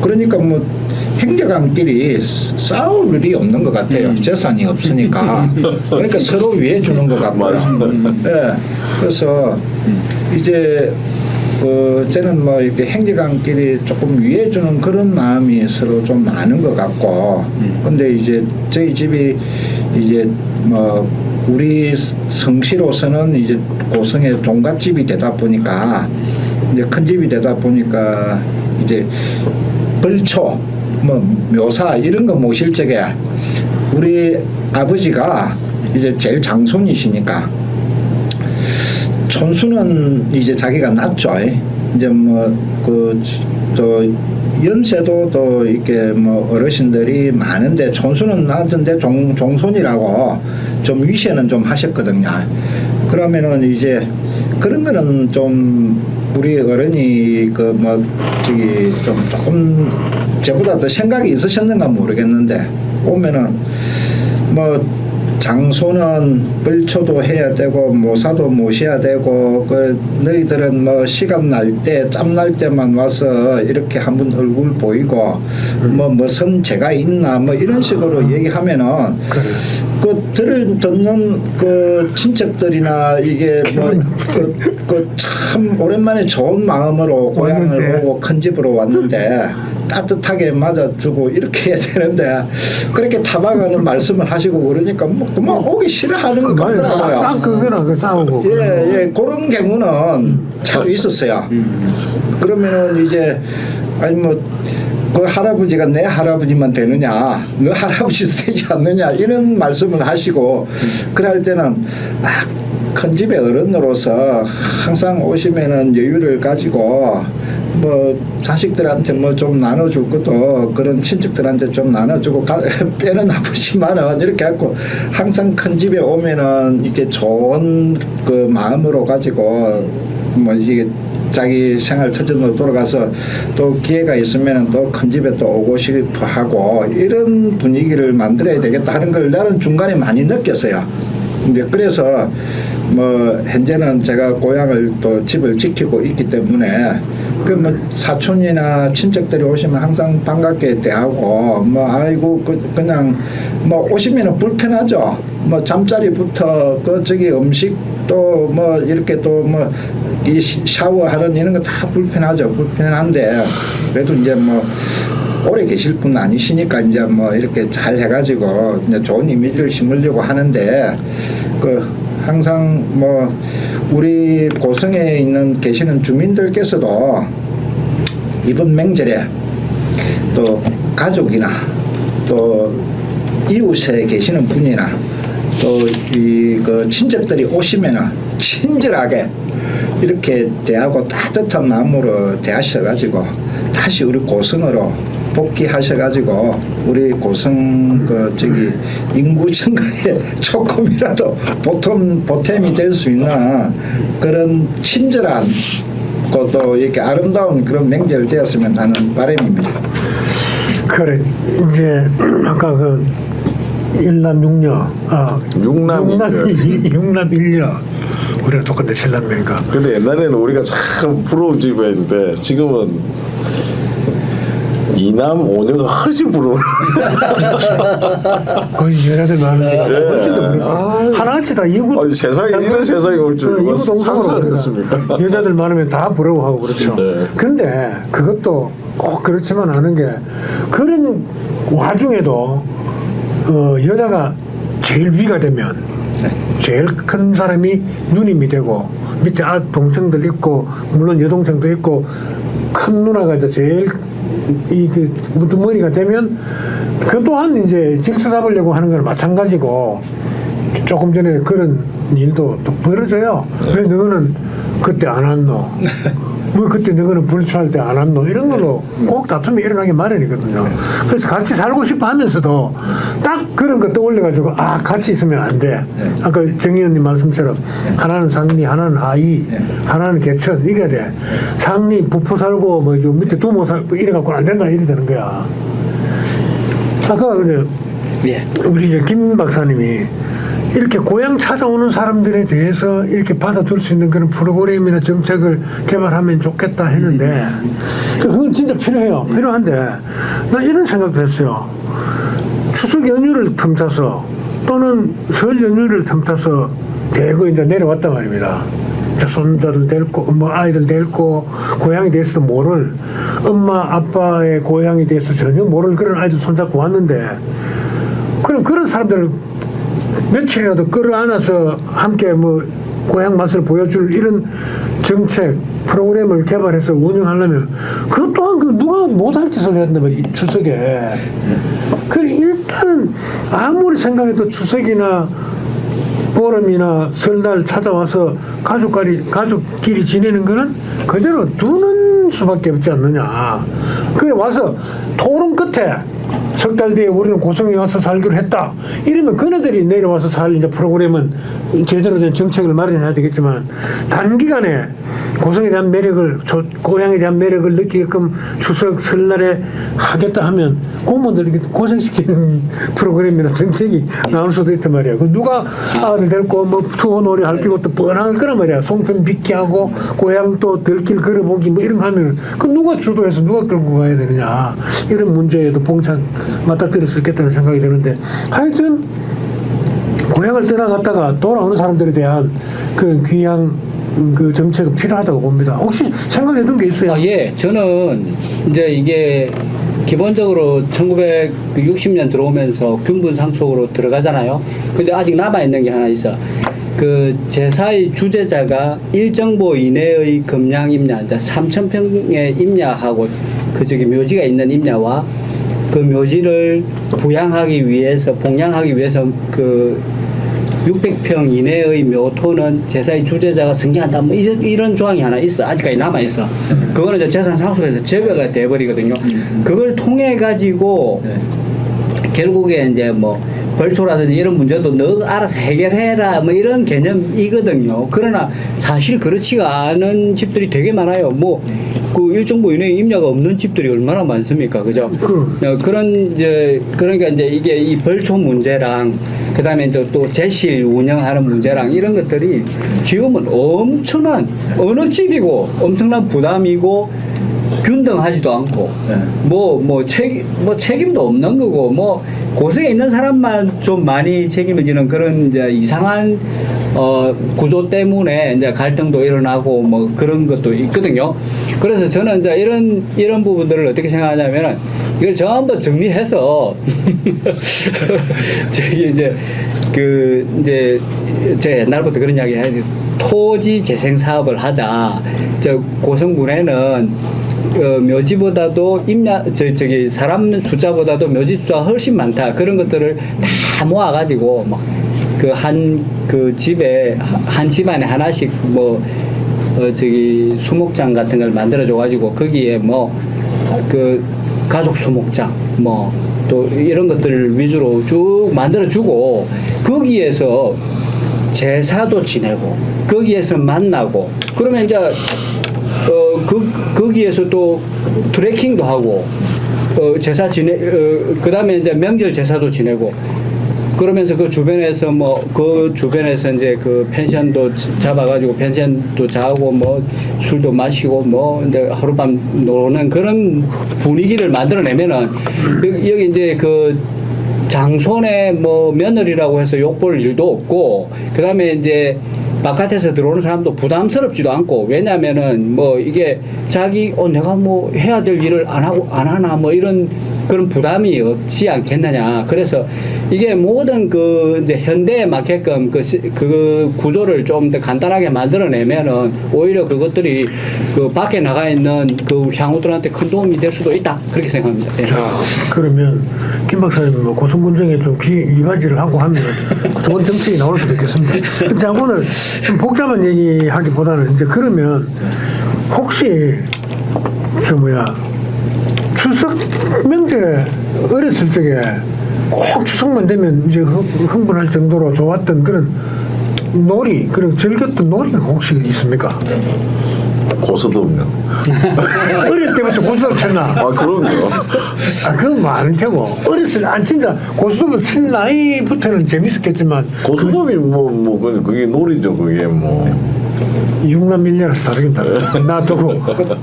그러니까 뭐 형제간끼리 싸울 일이 없는 것 같아요. 재산이 없으니까. 그러니까 서로 위해 주는 것 같고요. 맞아. 예. 그래서 이제 저는 뭐 이렇게 형제간끼리 조금 위해 주는 그런 마음이 서로 좀 많은 것 같고. 근데 이제 저희 집이 이제 뭐 우리 성씨로서는 이제 고성의 종갓집이 되다 보니까 이제 큰 집이 되다 보니까 이제 벌초 뭐 묘사 이런 거 모실 적에 우리 아버지가 이제 제일 장손이시니까 촌수는 이제 자기가 낳죠. 이제 또 연세도 또 이렇게 뭐 어르신들이 많은데 촌수는 낳았는데 종손이라고 좀 위세는 좀 하셨거든요. 그러면은 이제 그런 거는 좀 우리 어른이 좀 조금 저보다 더 생각이 있으셨는가 모르겠는데 오면은 뭐 장소는 벌초도 해야 되고 모사도 모셔야 되고 너희들은 뭐 시간 날 때 짬 날 때만 와서 이렇게 한번 얼굴 보이고 무슨 죄가 있나 뭐 이런 식으로 얘기하면은 듣는 친척들이나 이게 참 오랜만에 좋은 마음으로 고향을 오고 큰 집으로 왔는데 따뜻하게 맞아주고 이렇게 해야 되는데 그렇게 타박하는 말씀을 하시고 그러니까 뭐 그만 오기 싫어하는 것 같더라고요. 딱 그거나 싸우고. 예, 그런 경우는 자주 있었어요. 그러면은 이제 아니 그 할아버지가 내 할아버지만 되느냐, 너 할아버지 되지 않느냐 이런 말씀을 하시고 그럴 때는 큰 집의 어른으로서 항상 오시면은 여유를 가지고 뭐 자식들한테 뭐 좀 나눠줄 것도 그런 친척들한테 좀 나눠주고 빼는 아버지만은 이렇게 하고 항상 큰 집에 오면은 이렇게 좋은 그 마음으로 가지고 뭐 이게 자기 생활 터전으로 돌아가서 또 기회가 있으면은 또 큰 집에 또 오고 싶어 하고 이런 분위기를 만들어야 되겠다 하는 걸 나는 중간에 많이 느꼈어요. 이제 그래서 뭐 현재는 제가 고향을 또 집을 지키고 있기 때문에 그 뭐 사촌이나 친척들이 오시면 항상 반갑게 대하고 뭐 아이고 그냥 뭐 오시면은 불편하죠. 뭐 잠자리부터 저기 음식도 뭐 이렇게 또 뭐 이 샤워하는 이런 거 다 불편하죠. 불편한데 그래도 이제 뭐 오래 계실 분 아니시니까 이제 뭐 이렇게 잘 해가지고 이제 좋은 이미지를 심으려고 하는데 항상 뭐 우리 고성에 계시는 주민들께서도 이번 명절에 또 가족이나 또 이웃에 계시는 분이나 또 그 친척들이 오시면은 친절하게 이렇게 대하고 따뜻한 마음으로 대하셔가지고 다시 우리 고성으로 복귀하셔가지고 우리 고성 인구 증가에 조금이라도 보탬이 될 수 있는 그런 친절한 것도 이렇게 아름다운 그런 명절 되었으면 하는 바람입니다. 그래 이제 아까 일남 육녀 육남 일녀 우리가 똑같은 칠남매니까. 근데 옛날에는 우리가 참 부러운 집이었는데 지금은 이남 오녀가 훨씬 부러워. 거의 여자들 많은데 예. 하나같이 다 이국 세상에 이런 세상이 올 줄 이국 상상을 했습니까? 여자들 많으면 다 부러워하고 그렇죠. 네. 근데 그것도 꼭 그렇지만 않은 게 그런 와중에도 여자가 제일 위가 되면 네. 제일 큰 사람이 누님이 되고 밑에 동생들 있고 물론 여동생도 있고 큰 누나가 이제 제일 이그 우두머리가 되면 그 또한 이제 질서 잡으려고 하는 거는 마찬가지고 조금 전에 그런 일도 또 벌어져요. 왜 너는 그때 안 왔노? 뭐 그때 너는 불출할 때 안 왔노? 이런 걸로 꼭 다툼이 일어나기 마련이거든요. 그래서 같이 살고 싶어 하면서도 딱 그런 거 떠올려가지고 같이 있으면 안 돼. 아까 정 의원님 말씀처럼 하나는 상리, 하나는 하이, 하나는 개천 이래야 돼. 상리 부포 살고 뭐 밑에 두모 살고 이래갖고는 안 된다 이래 되는 거야. 아까 예. 우리 이제 김 박사님이 이렇게 고향 찾아오는 사람들에 대해서 이렇게 받아줄 수 있는 그런 프로그램이나 정책을 개발하면 좋겠다 했는데 그건 진짜 필요해요. 필요한데 나 이런 생각도 했어요. 추석 연휴를 틈타서 또는 설 연휴를 틈타서 대거 이제 내려왔단 말입니다. 손자들 데리고 뭐 아이들 데리고 고향에 대해서도 모를 엄마 아빠의 고향에 대해서 전혀 모를 그런 아이들 손잡고 왔는데 그런 사람들을 며칠이라도 끌어안아서 함께 뭐 고향 맛을 보여줄 이런 정책 프로그램을 개발해서 운영하려면 그것 또한 누가 못할 짓을 해야 된단 말이야 추석에. 그래 일단은 아무리 생각해도 추석이나 보름이나 설날 찾아와서 가족끼리 지내는 거는 그대로 두는 수밖에 없지 않느냐. 그래 와서 토론 끝에 석 달 뒤에 우리는 고성에 와서 살기로 했다. 이러면 그네들이 내려와서 살 이제 프로그램은 제대로 된 정책을 마련해야 되겠지만 단기간에 고성에 대한 매력을 고향에 대한 매력을 느끼게끔 추석 설날에 하겠다 하면 공무원들에게 고생시키는 프로그램이나 정책이 나올 수도 있단 말이야. 그 누가 아들 데리고 뭐 투어놀이 할 것도 뻔할 거란 말이야. 송편 빚기 하고 고향 또 들길 걸어보기 뭐 이런 거 하면 그 누가 주도해서 누가 끌고 가야 되느냐. 이런 문제에도 봉창 맞닥뜨릴 수 있겠다는 생각이 드는데 하여튼 고향을 떠나갔다가 돌아오는 사람들에 대한 그런 귀향 그 정책은 필요하다고 봅니다. 혹시 생각해둔 게 있어요? 예, 저는 이제 이게 기본적으로 1960년 들어오면서 균분 상속으로 들어가잖아요. 근데 아직 남아있는 게 하나 있어. 그 제사의 주제자가 일정보 이내의 금량 임야, 이제 3,000평의 임야하고 그 저기 묘지가 있는 임야와 그 묘지를 부양하기 위해서, 봉양하기 위해서 그 600평 이내의 묘토는 제사의 주제자가 승계한다. 뭐 이런 조항이 하나 있어. 아직까지 남아 있어. 그거는 이제 재산 상속에서 제외가 돼버리거든요. 그걸 통해 가지고 결국에 이제 뭐 벌초라든지 이런 문제도 너 알아서 해결해라 뭐 이런 개념이거든요. 그러나 사실 그렇지가 않은 집들이 되게 많아요. 뭐 그 일정부 이내에 임야가 없는 집들이 얼마나 많습니까, 그죠? 그런 이제 그러니까 이제 이게 이 벌초 문제랑 그다음에 또 제실 운영하는 문제랑 이런 것들이 지금은 엄청난 어느 집이고 엄청난 부담이고 균등하지도 않고 뭐 책임도 없는 거고 뭐 고생에 있는 사람만 좀 많이 책임을 지는 그런 이제 이상한 구조 때문에 이제 갈등도 일어나고 뭐 그런 것도 있거든요. 그래서 저는 이제 이런 부분들을 어떻게 생각하냐면은 이걸 전부 정리해서 저기 이제 제가 옛날부터 그런 이야기 해야 돼. 토지 재생 사업을 하자. 저 고성군에는 묘지보다도 저기 사람 숫자보다도 묘지 숫자가 훨씬 많다. 그런 것들을 다 모아가지고 막 그 집에 한 집안에 하나씩 뭐 저기 수목장 같은 걸 만들어줘가지고 거기에 뭐 그 가족 수목장 뭐 또 이런 것들을 위주로 쭉 만들어주고 거기에서 제사도 지내고 거기에서 만나고 그러면 이제 거기에서 또 트레킹도 하고 제사 그다음에 이제 명절 제사도 지내고 그러면서 그 주변에서 이제 그 펜션도 잡아가지고 펜션도 자고 뭐 술도 마시고 뭐 이제 하룻밤 노는 그런 분위기를 만들어내면은 여기 이제 그 장손의 뭐 며느리라고 해서 욕볼 일도 없고 그다음에 이제 바깥에서 들어오는 사람도 부담스럽지도 않고 왜냐면은 뭐 이게 자기 내가 뭐 해야 될 일을 안 하나 뭐 이런 그런 부담이 없지 않겠느냐. 그래서 이게 모든 그 이제 현대에 맞게끔 그 구조를 좀 더 간단하게 만들어내면은 오히려 그것들이 그 밖에 나가 있는 그 향후들한테 큰 도움이 될 수도 있다 그렇게 생각합니다. 예. 자, 그러면 김 박사님 뭐 고성군정에 좀 이바지를 하고 하면 좋은 정책이 나올 수도 있겠습니다. 자, 오늘 좀 복잡한 얘기하기보다는 이제 그러면 혹시 추석 명절 어렸을 적에 꼭 추석만 되면 이제 흥분할 정도로 좋았던 그런 놀이, 그런 즐겼던 놀이가 혹시 있습니까? 고스톱요. 어릴 때부터 고스톱 쳤나? 아 그럼요. 그건 뭐 아닐 테고 어렸을 때 진짜 고스톱을 친 나이부터는 재밌었겠지만 고스톱이 그게 놀이죠. 그게 뭐. 육남 밀려라서 다르긴 다르다. 놔두고 그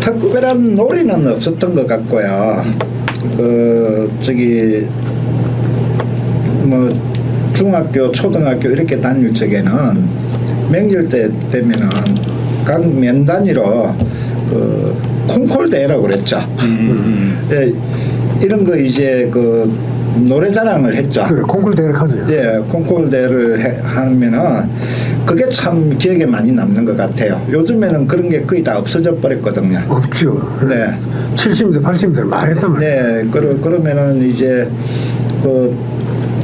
특별한 놀이는 없었던 것 같고요. 중학교, 초등학교 이렇게 다닐 적에는 명절 때 되면은 각 면 단위로 콩콜 대회라고 그랬죠. 예, 이런 거 이제 노래 자랑을 했죠. 그래 콩쿨 대회를 하죠. 예, 콩쿨 대회를 하면은 그게 참 기억에 많이 남는 것 같아요. 요즘에는 그런 게 거의 다 없어져 버렸거든요. 없죠. 네. 70대 80대 말했단 말이야. 네, 그러면은 이제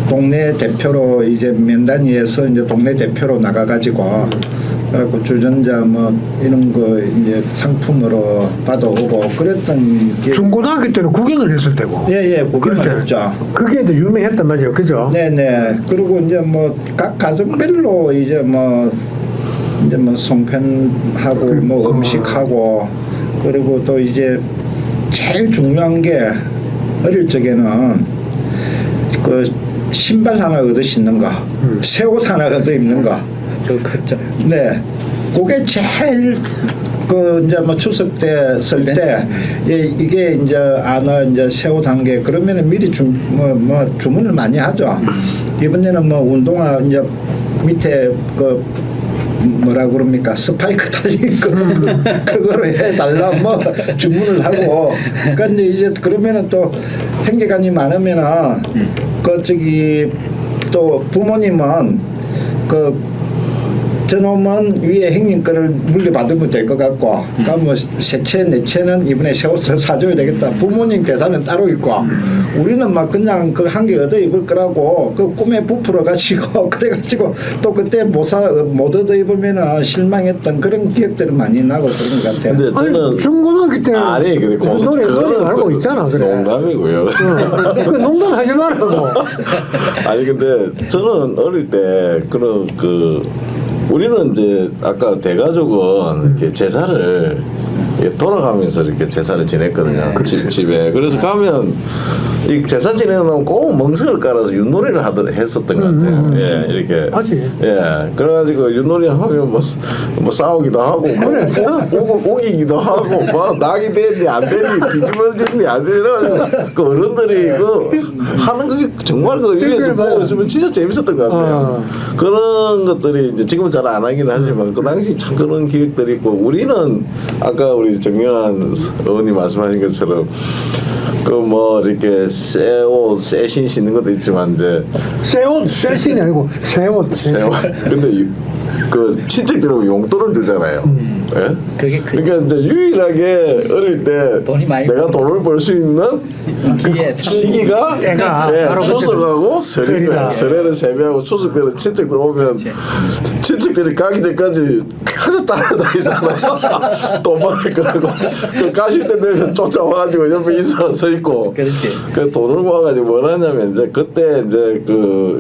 동네 대표로 이제 면단위에서 이제 동네 대표로 나가가지고 그래갖고 주전자 뭐 이런 거 이제 상품으로 받아오고 그랬던 중고등학교 때는 구경을 했을 때고. 예, 구경을 그렇죠. 했죠. 그게 이제 유명했단 말이에요, 그죠? 네네. 그리고 이제 각 가정별로 이제 송편하고 뭐 음식하고 그리고 또 이제 제일 중요한 게 어릴 적에는 신발 하나 얻어 신는 거, 새 옷 하나 얻어 입는 거. 그렇죠. 네. 그게 제일 이제 추석 때 쓸 때 이게 이제 이제 새 옷 한 개 그러면은 미리 주문을 많이 하죠. 이번에는 운동화 이제 밑에 뭐라 그럽니까 스파이크 달린 그거로 해달라 주문을 하고 그런데 이제 그러면은 또 형제간이 많으면은 또 부모님은 저놈은 위에 형님 거를 물려받으면 될 것 같고 그러니까 세 채, 네 채는 이번에 새 옷을 사줘야 되겠다. 부모님 계산은 따로 있고 우리는 그냥 한 개 얻어 입을 거라고 꿈에 부풀어 가지고 그래가지고 또 그때 못 얻어 입으면 실망했던 그런 기억들이 많이 나고 그런 것 같아요. 근데 저는 중고등학교 때 아니 근데 노래 말고 있잖아. 그래. 농담이고요. 그 농담하지 말라고. 아니 근데 저는 어릴 때 우리는 이제 아까 대가족은 이렇게 제사를 돌아가면서 이렇게 제사를 지냈거든요. 집에. 그래서 가면 이 제사 지내는 꼭 멍석을 깔아서 윷놀이를 했었던 것 같아요. 예, 이렇게. 하지. 예, 그래가지고 윷놀이 하면 뭐 싸우기도 하고, 오기기도 하고, 낙이 되니 안 되니, 뒤집어지니 안 되니, 그 어른들이 하는 그게 정말 위에서 보고 있으면 진짜 재밌었던 것 같아요. 그런 것들이 이제 지금은 잘 안 하긴 하지만 그 당시 참 그런 기억들이 있고 우리는 아까 우리 정영환 의원님 말씀하신 것처럼 이렇게 새 옷, 새 신 신는 것도 있지만 이제 새 옷, 새 신이 아니고 새 옷. 근데 친척들은 용돈을 주잖아요. 예? 그게 그러니까 이제 유일하게 어릴 때 돈이 많이 내가 돈을 벌 수 있는 시기가 바로 추석하고 설이다. 설이다. 설에는 세배하고 추석 때는 친척들 오면 친척들이 가기 전까지 가서 따라다니잖아요. 돈 받을 거라고. 가실 때 되면 쫓아와가지고 옆에 인사 서 있고. 그렇지. 그 돈을 모아가지고 뭘 하냐면 이제 그때 이제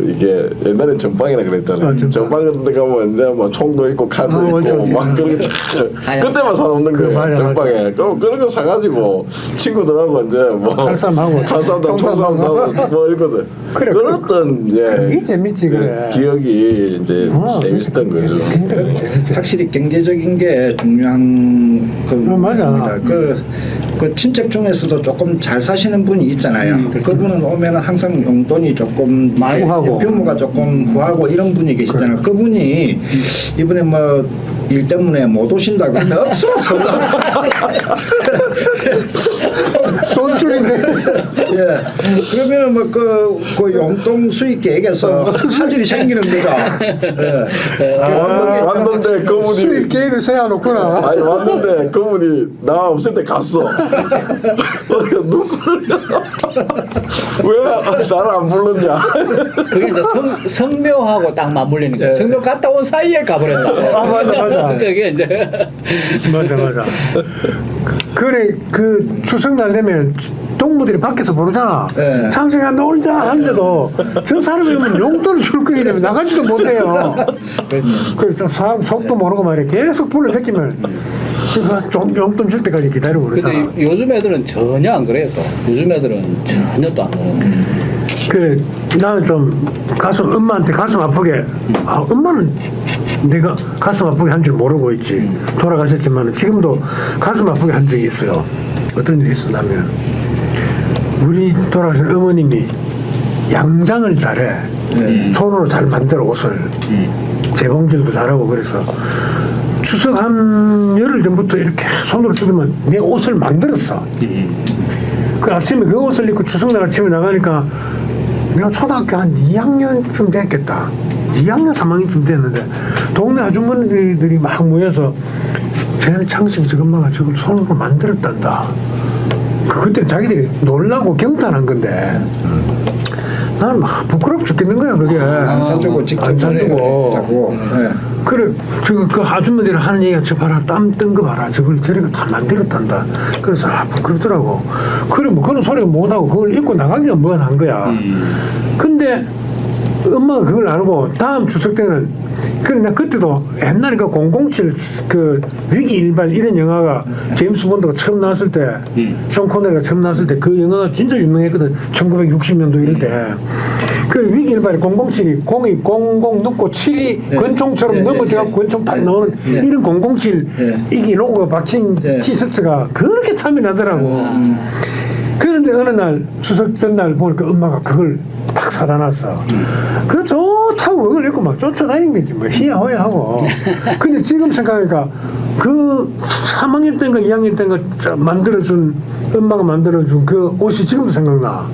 이게 옛날에 전방이라 그랬잖아요. 전방 같은 데 가면 이제 총도 있고 칼도 있고 막 그런 그때만 사놓는 거예요. 맞아. 전방에. 그런 거 사가지고 친구들하고 이제 칼싸움하고 총싸움도 하고 이러거든. 그래, 그랬던 그게 재밌지, 그래. 기억이 이제 재밌었던 거죠. 굉장히 재밌지. 확실히 경제적인 게 중요한 맞아. 겁니다. 그 친척 중에서도 조금 잘 사시는 분이 있잖아요. 그분은 오면은 항상 용돈이 조금 많이 후하고. 규모가 조금 후하고 이런 분이 계시잖아요. 그분이 이번에 일 때문에 못 오신다고 없어 돈줄인데. 예. 그러면은 뭐그 용돈 수익 계획에서 차질이 생기는 거죠. 예. 왔는데 그분이 수익 계획을 세워놓구나. 아니 왔는데 그분이 나 없을 때 갔어. 눈물. 왜 나를 안 불렀냐? 그게 이제 성묘하고 딱 맞물리는 거예요. 예. 성묘 갔다 온 사이에 가버렸다. 아, 맞아. 그게 이제 맞아. 그래 그 추석날 되면 동무들이 밖에서 부르잖아. 네. 창생아 놀자 하는데도 저 사람이 오면 용돈을 줄 거기 때문에 나가지도 못해요. 그래서 사람 속도 모르고 말이야. 계속 불을 새끼면 좀 용돈 줄 때까지 기다리고 그러잖아. 근데 요즘 애들은 전혀 안 그래요. 또 요즘 애들은 전혀 또 안 그래요. 그래 나는 좀 엄마한테 가슴 아프게 엄마는 내가 가슴 아프게 한 줄 모르고 있지. 돌아가셨지만 지금도 가슴 아프게 한 적이 있어요. 어떤 일이 있었냐면 우리 돌아가신 어머님이 양장을 잘해. 손으로 잘 만들어 옷을. 재봉질도 잘하고 그래서 추석 한 열흘 전부터 이렇게 손으로 뜯으면 내 옷을 만들었어. 그 아침에 그 옷을 입고 추석날 아침에 나가니까 내가 초등학교 한 2학년쯤 됐겠다. 2학년 3학년쯤 됐는데 동네 아주머니들이 막 모여서 쟤는 창식이 저 엄마가 저걸 손으로 만들었단다. 그때 자기들이 놀라고 경탄한 건데 나는 막 부끄럽 죽겠는 거야 그게. 안 사주고 직접 안 사주고. 자고. 예. 그래 그 아줌마들이 하는 얘기가 저 봐라 땀 뜬 거 봐라 저걸 저리가 다 만들었단다. 그래서 부끄럽더라고. 그래 뭐 그런 소리가 못하고 그걸 입고 나가기가 뭐한 거야. 근데 엄마가 그걸 알고 다음 추석 때는 그래 나 그때도 옛날에 그 007 그 위기 일발 이런 영화가 제임스 본드가 처음 나왔을 때 존 코넬가 처음 나왔을 때 그 영화가 진짜 유명했거든. 1960년도 이럴 때. 그 위기 일발에 007이 0이 00 넣고 7이 권총처럼 넘어져갖고 권총 딱 나오는 이런 007 이게 로고가 박힌 티셔츠가 그렇게 탐이 나더라고. 그런데 어느 날 추석 전날 보니까 엄마가 그걸 딱 사다 놨어. 그 좋다고 그걸 입고 막 쫓아다닌 거지 뭐 희야호야하고. 근데 지금 생각하니까 그 3학년 때인가 2학년 때인가 만들어준 엄마가 만들어준 그 옷이 지금도 생각나.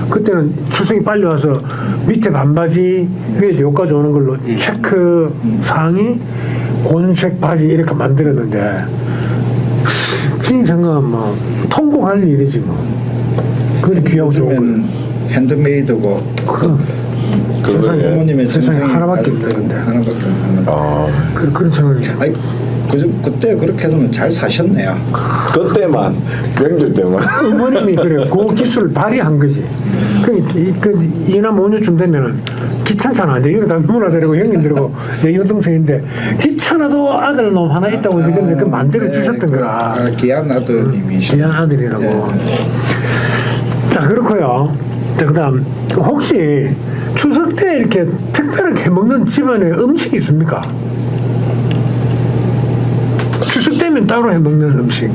그때는 추석이 빨리 와서 밑에 반바지 위에 여기까지 오는 걸로 체크 상의 곤색 바지 이렇게 만들었는데 지금 생각하면 뭐 통곡할 일이지 뭐. 그래 귀하고 좋은 요즘엔 거. 핸드메이드고 그럼 세상에 어머님의 세상에 정성이 하나밖에 아주 없는 건데. 하나밖에 없는 건데. 그런 생각이. 아이 그때 그렇게 해서 잘 사셨네요. 그때만 명절 때만. 어머님이 그래 그 기술을 발휘한 거지. 그 2나 5년쯤 되면은 귀찮잖아. 이거 다 누나 데리고 형님 데리고 내 여동생인데 귀찮아도 아들 놈 하나 있다고 근데 그 만들어 주셨던 거라. 귀한 아드님이시죠. 귀한 아들이라고. 자 그렇고요. 자 그다음 혹시 추석 때 이렇게 특별하게 해먹는 집안에 음식이 있습니까? 추석 때면 따로 해먹는 음식.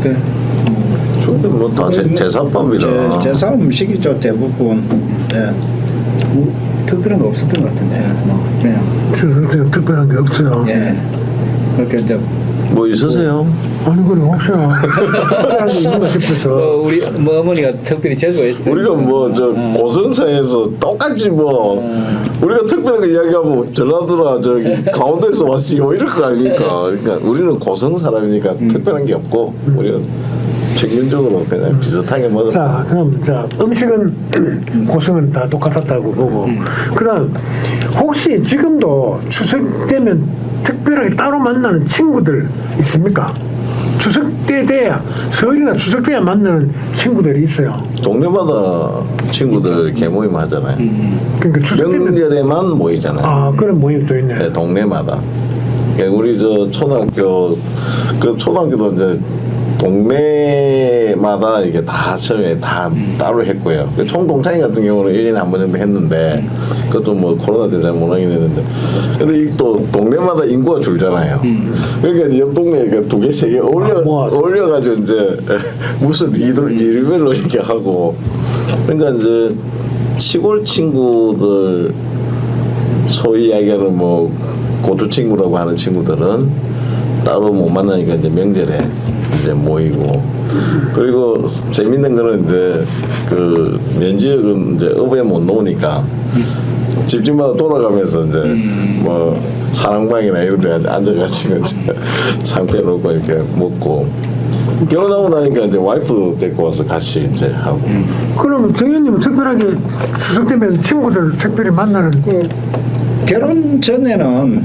그 뭐다 제사법이라. 제사 음식이죠 대부분. 예. 특별한 거 없었던 것 같은데. 뭐 그냥 추석 때 특별한 게 없어요. 예. 그렇게 이제 뭐 있으세요? 아니 그래 혹시 특별한 게 있는가 싶어서. 우리 뭐 어머니가 특별히 제조했을 우리가 뭐 저 고성사에서 똑같이 뭐 우리가 특별한 거 이야기하면 전라도나 저기 강원도에서 왔지요 이럴 거 아닙니까? 그러니까 우리는 고성 사람이니까 특별한 게 없고 우리는 평균적으로 그냥 비슷하게 먹어. 자 그럼 자 음식은 고성은 다 똑같았다고 보고 그다음 혹시 지금도 추석 되면 특별하게 따로 만나는 친구들 있습니까? 추석 때 돼야 설이나 추석 때야 만나는 친구들이 있어요. 동네마다 친구들 개모임 하잖아요. 그러니까 추석 때는 명절에만 모이잖아요. 그런 모임도 있네. 네, 동네마다. 그러니까 우리 저 초등학교 그 초등학교도 이제 동네마다 이게 다 처음에 다 따로 했고요. 그 총동창회 같은 경우는 1년에 한 번 정도 했는데 그것도 뭐 코로나 때문에 잘 못 하긴 했는데 근데 이 또 동네마다 인구가 줄잖아요. 그러니까 이제 옆 동네에 두 개, 세 개 올려가지고 이제 무슨 일별로 이렇게 하고 그러니까 이제 시골 친구들 소위 이야기하는 뭐 고추 친구라고 하는 친구들은 따로 못 만나니까 이제 명절에 이제 모이고 그리고 재밌는 거는 이제 그 면지역은 이제 업에 못 놓으니까 집집마다 돌아가면서 이제 뭐 사랑방이나 이런 데 앉아가지고 이제 상패 놓고 이렇게 먹고 결혼하고 나니까 이제 와이프 데리고 와서 같이 이제 하고 그럼 정현님은 특별하게 추석 때면 친구들 특별히 만나는 그 결혼 전에는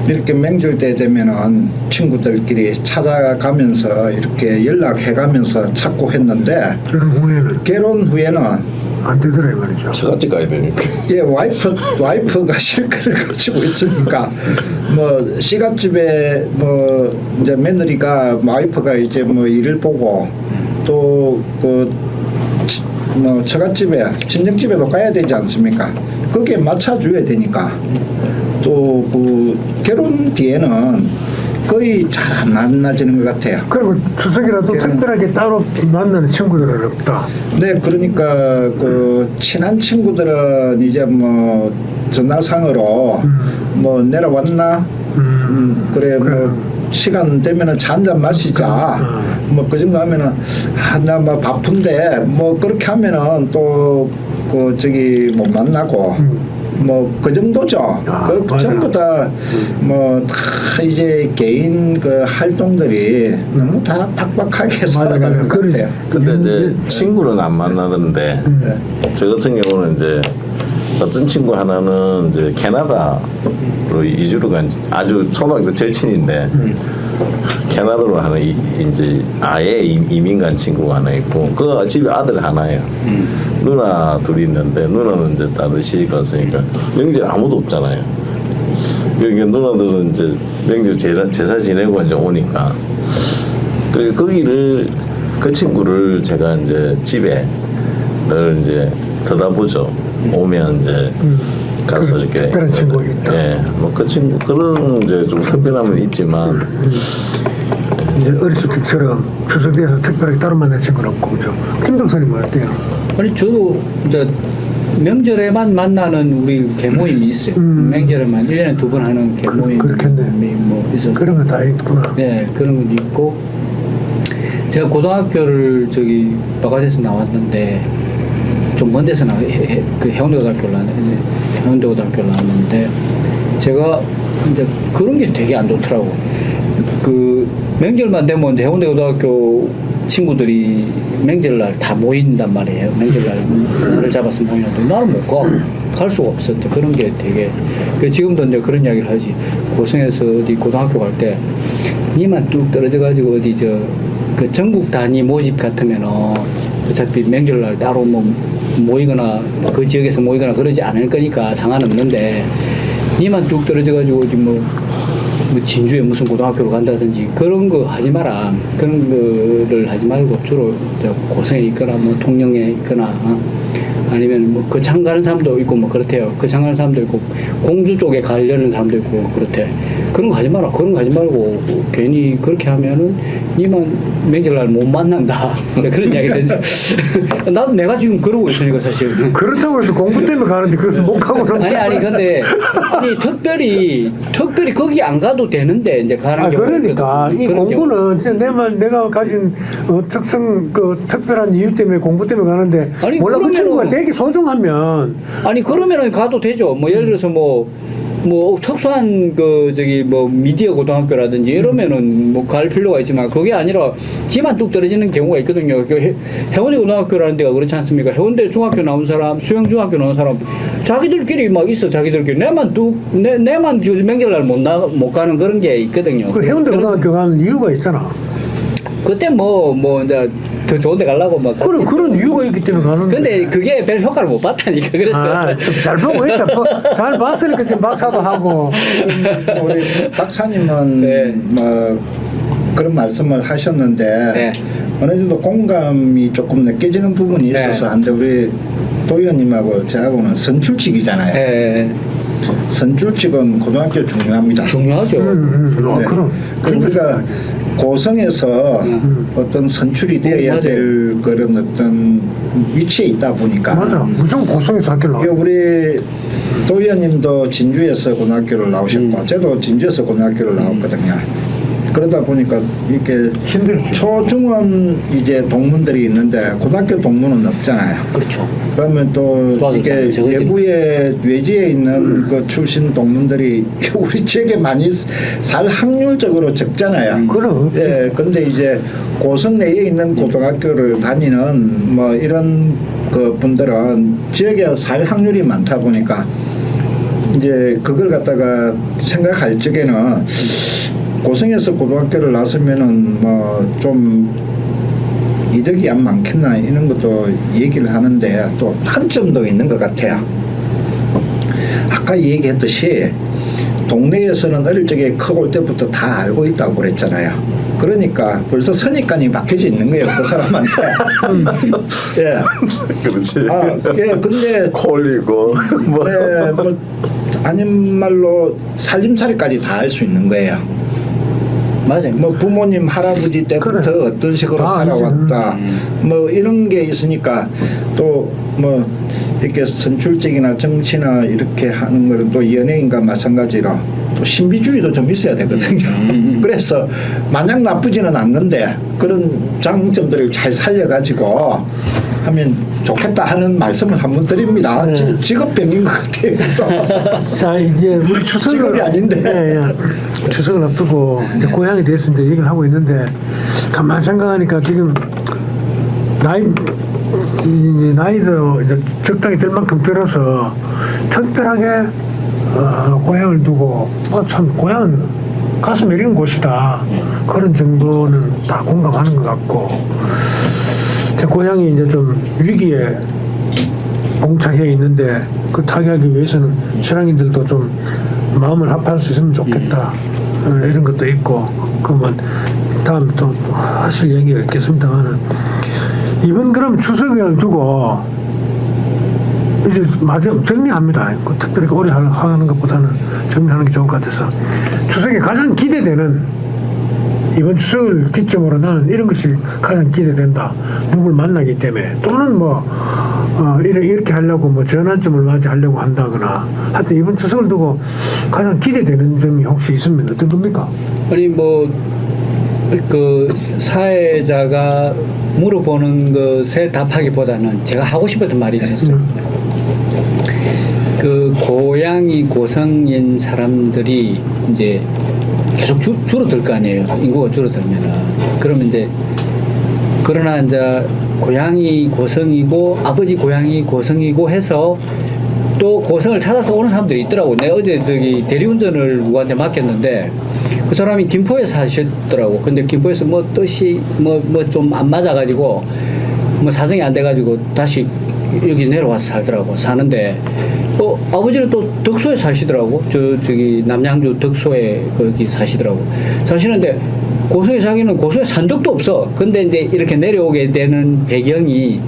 이렇게 명절 때 되면은 친구들끼리 찾아가면서 이렇게 연락해가면서 찾고 했는데 그런 후에는 결혼 후에는 안 되더라 이 말이죠. 저같이 가야 되니까 예, 와이프가 실컷을 가지고 있으니까 뭐 시갓집에 뭐 이제 며느리가 와이프가 이제 뭐 일을 보고 또 그 뭐 처갓집에 친정집에도 가야 되지 않습니까? 거기에 맞춰줘야 되니까 또 그 결혼 뒤에는 거의 잘 안 만나지는 것 같아요. 그리고 추석이라도 그런- 특별하게 따로 만나는 친구들은 없다. 네, 그러니까 그 친한 친구들은 이제 뭐 전화상으로 뭐 내려왔나? 그래 뭐 시간 되면은 차 한잔 마시자. 뭐 그 정도 하면은 나 뭐 바쁜데 뭐 그렇게 하면은 또 그 저기 못 만나고. 뭐 그 정도죠. 그 맞아. 전부 다 뭐 다 이제 개인 그 활동들이 너무 다 빡빡하게 살아가는 것 그러지. 같아요. 근데 이제 친구는 안 만나던데 저 같은 경우는 이제 어떤 친구 하나는 이제 캐나다로 이주를 간 아주 초등학교 절친인데 캐나다로 하나 이제 아예 이민 간 친구가 하나 있고 그 집에 아들 하나예요. 누나 둘이 있는데 누나는 이제 다른 시집 갔으니까 명절 아무도 없잖아요. 그러니까 누나들은 이제 명절 제사 지내고 이제 오니까 그리고 거기를 그 친구를 제가 이제 집에를 이제 들여다보죠. 오면 이제 가서 이렇게 특별한 친구가 있다. 예, 뭐 그 친구 그런 이제 좀 특별함은 있지만 이제 어렸을 때처럼 추석에서 특별하게 따로 만날 친구는 없고 그죠. 김동선님은 어때요? 아니 저도 이제 명절에만 만나는 우리 개모임이 있어요. 명절에만 1년에 2번 하는 개모임이 그렇겠네. 뭐 있어서 그런 거 다 있구나. 네, 그런 것도 있고 제가 고등학교를 저기 바깥에서 나왔는데 좀 먼 데서 그 해운대고등학교를 나왔는데 해운대고등학교를 나왔는데 제가 이제 그런 게 되게 안 좋더라고. 그 명절만 되면 이제 해운대고등학교 친구들이 명절날 다 모인단 말이에요. 명절날 날을 잡아서 모이는데 나는 못 가. 갈 수가 없었대. 그런 게 되게. 그 지금도 이제 그런 이야기를 하지. 고성에서 어디 고등학교 갈 때 니만 뚝 떨어져가지고 어디 저 그 전국 단위 모집 같으면은 어차피 명절날 따로 뭐 모이거나 그 지역에서 모이거나 그러지 않을 거니까 상관없는데 니만 뚝 떨어져가지고 어디 뭐 진주에 무슨 고등학교를 간다든지 그런 거 하지 마라. 그런 거를 하지 말고 주로 고성에 있거나 뭐 통영에 있거나 아니면 뭐 거창 가는 사람도 있고 뭐 그렇대요. 거창 가는 사람도 있고 공주 쪽에 가려는 사람도 있고 그렇대. 그런 거 하지 마라. 그런 거 하지 말고 괜히 그렇게 하면은 니만 명절날 못 만난다. 그런 이야기를 했죠. 나도 내가 지금 그러고 있으니까 사실. 그렇다고 해서 공부 때문에 가는데 그걸 못 가고는 아니 근데 아니 특별히 거기 안 가도 되는데 이제 가는 경우 그러니까 이 공부는 진짜 내가 가진 특성 그 특별한 이유 때문에 공부 때문에 가는데 아니, 몰라 그 그러면은- 친구가 되게 소중하면 아니 그러면은 가도 되죠. 뭐 예를 들어서 뭐 특수한 그 저기 뭐 미디어 고등학교라든지 이러면은 뭐 갈 필요가 있지만 그게 아니라 지만 뚝 떨어지는 경우가 있거든요. 해운대 고등학교라는 데가 그렇지 않습니까? 해운대 중학교 나온 사람, 수영 중학교 나온 사람 자기들끼리 막 있어. 자기들끼리 내만 그 명절날 못 가는 그런 게 있거든요. 그 해운대 고등학교 가는 이유가 있잖아. 그때 뭐 이제 더 좋은 데 가려고 막 그런 이유가 있기 때문에 가는 근데 그게 별 효과를 못 봤다니까. 그래서 잘 보고 있다. 잘 봤으니까 지금 박사도 하고. 우리 박사님은 네. 뭐 그런 말씀을 하셨는데 네. 어느 정도 공감이 조금 느껴지는 부분이 네. 있어서 한데 우리 도 의원님하고 저하고는 선출직이잖아요. 예, 선출직은 고등학교 중요합니다. 중요하죠. 네. 그럼 우리가 고성에서 어떤 선출이 되어야 맞아요. 될 그런 어떤 위치에 있다 보니까 맞아. 무조건 고성에서 학교 나와. 이게 우리 도 의원님도 진주에서 고등학교를 나오셨고 저도 진주에서 고등학교를 나왔거든요. 그러다 보니까 이렇게 힘들죠. 초중원 이제 동문들이 있는데 고등학교 동문은 없잖아요. 그렇죠. 그러면 또 도와줄 이게 사람이 적어지는 외지에 있는 그 출신 동문들이 우리 지역에 많이 살 확률적으로 적잖아요. 그럼. 예, 근데 이제 고성 내에 있는 고등학교를 다니는 뭐 이런 그 분들은 지역에 살 확률이 많다 보니까 이제 그걸 갖다가 생각할 적에는 고성에서 고등학교를 나서면은 뭐 좀 이득이 안 많겠나 이런 것도 얘기를 하는데 또 단점도 있는 것 같아요. 아까 얘기했듯이 동네에서는 어릴 적에 커볼 때부터 다 알고 있다고 그랬잖아요. 그러니까 벌써 선입관이 박혀져 있는 거예요, 그 사람한테. 예. 그렇지. 아, 예, 근데 콜리고 뭐. 네, 뭐 아닌 말로 살림살이까지 다 할 수 있는 거예요. 맞아요. 뭐 부모님 할아버지 때부터 그래. 어떤 식으로 다 살아왔다 뭐 이런 게 있으니까 또 뭐 이렇게 선출직이나 정치나 이렇게 하는 거는 또 연예인과 마찬가지로 또 신비주의도 좀 있어야 되거든요. 그래서 마냥 나쁘지는 않는데 그런 장점들을 잘 살려가지고 하면 좋겠다 하는 말씀을 한번 드립니다. 네. 직업병인 것 같아요. 자, 이제 우리 추석을 직업이 아닌데. 예, 예. 추석을 앞두고 이제 고향에 대해서 이제 얘기를 하고 있는데 가만 생각하니까 지금 나이도 이제 적당히 들 만큼 들어서 특별하게 고향을 두고 뭐 참 고향은 가슴 여리는 곳이다 그런 정도는 다 공감하는 것 같고 제 고향이 이제 좀 위기에 봉착해 있는데 그 타개하기 위해서는 실향인들도 좀 마음을 합할 수 있으면 좋겠다 이런 것도 있고 그러면 다음 또 하실 얘기가 있겠습니다만은 이번 그럼 추석을 두고 이제 마지막 정리합니다. 특별히 오래 하는 것보다는 정리하는 게 좋을 것 같아서 추석에 가장 기대되는 이번 추석을 기점으로 나는 이런 것이 가장 기대된다. 누굴 만나기 때문에 또는 뭐 이렇게 하려고 뭐 전환점을 맞이하려고 한다거나 하여튼 이번 추석을 두고 가장 기대되는 점이 혹시 있으면 어떤 겁니까? 아니 뭐 그 사회자가 물어보는 것에 답하기보다는 제가 하고 싶었던 말이 있었어요. 그 고향이 고성인 사람들이 이제 계속 줄어들 거 아니에요. 인구가 줄어들면은. 그러면 이제 그러나 이제 고향이 고성이고 아버지 고향이 고성이고 해서 또 고성을 찾아서 오는 사람들이 있더라고. 내가 어제 저기 대리운전을 누구한테 맡겼는데 그 사람이 김포에 사셨더라고. 근데 김포에서 뭐 뜻이 뭐 좀 안 맞아가지고 뭐 사정이 안 돼가지고 다시 여기 내려와서 살더라고. 사는데 아버지는 또 덕소에 사시더라고. 저기 남양주 덕소에 거기 사시더라고. 사시는데 고성에 자기는 고성에 산 적도 없어. 근데 이제 이렇게 내려오게 되는 배경이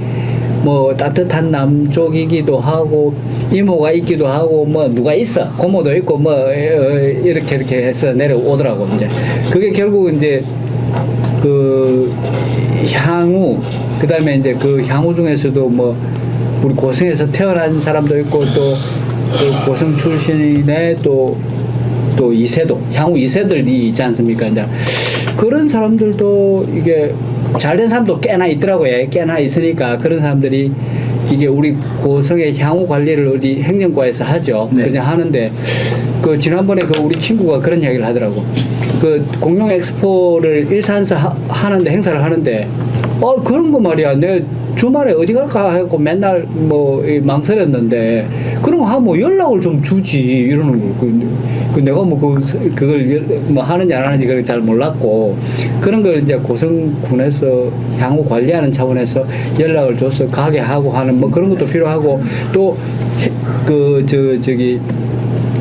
뭐 따뜻한 남쪽이기도 하고 이모가 있기도 하고 뭐 누가 있어 고모도 있고 뭐 이렇게 해서 내려오더라고. 이제 그게 결국 이제 그 향후 그다음에 이제 그 향후 중에서도 뭐 우리 고성에서 태어난 사람도 있고 또 그 고성 출신의 또 2세도 향후 2세들이 있지 않습니까? 이제 그런 사람들도 이게 잘된 사람도 꽤나 있더라고요. 꽤나 있으니까 그런 사람들이 이게 우리 고성의 향후 관리를 어디 행정과에서 하죠. 네. 그냥 하는데 그 지난번에 그 우리 친구가 그런 이야기를 하더라고. 그 공룡 엑스포를 일산에서 하는데 행사를 하는데 그런 거 말이야. 내 주말에 어디 갈까 하고 맨날 뭐 망설였는데 그런 거 하면 뭐 연락을 좀 주지 이러는 거. 그 내가 뭐 그걸 뭐 하는지 안 하는지 그걸 잘 몰랐고 그런 걸 이제 고성군에서 향후 관리하는 차원에서 연락을 줘서 가게 하고 하는 뭐 그런 것도 필요하고 또 저기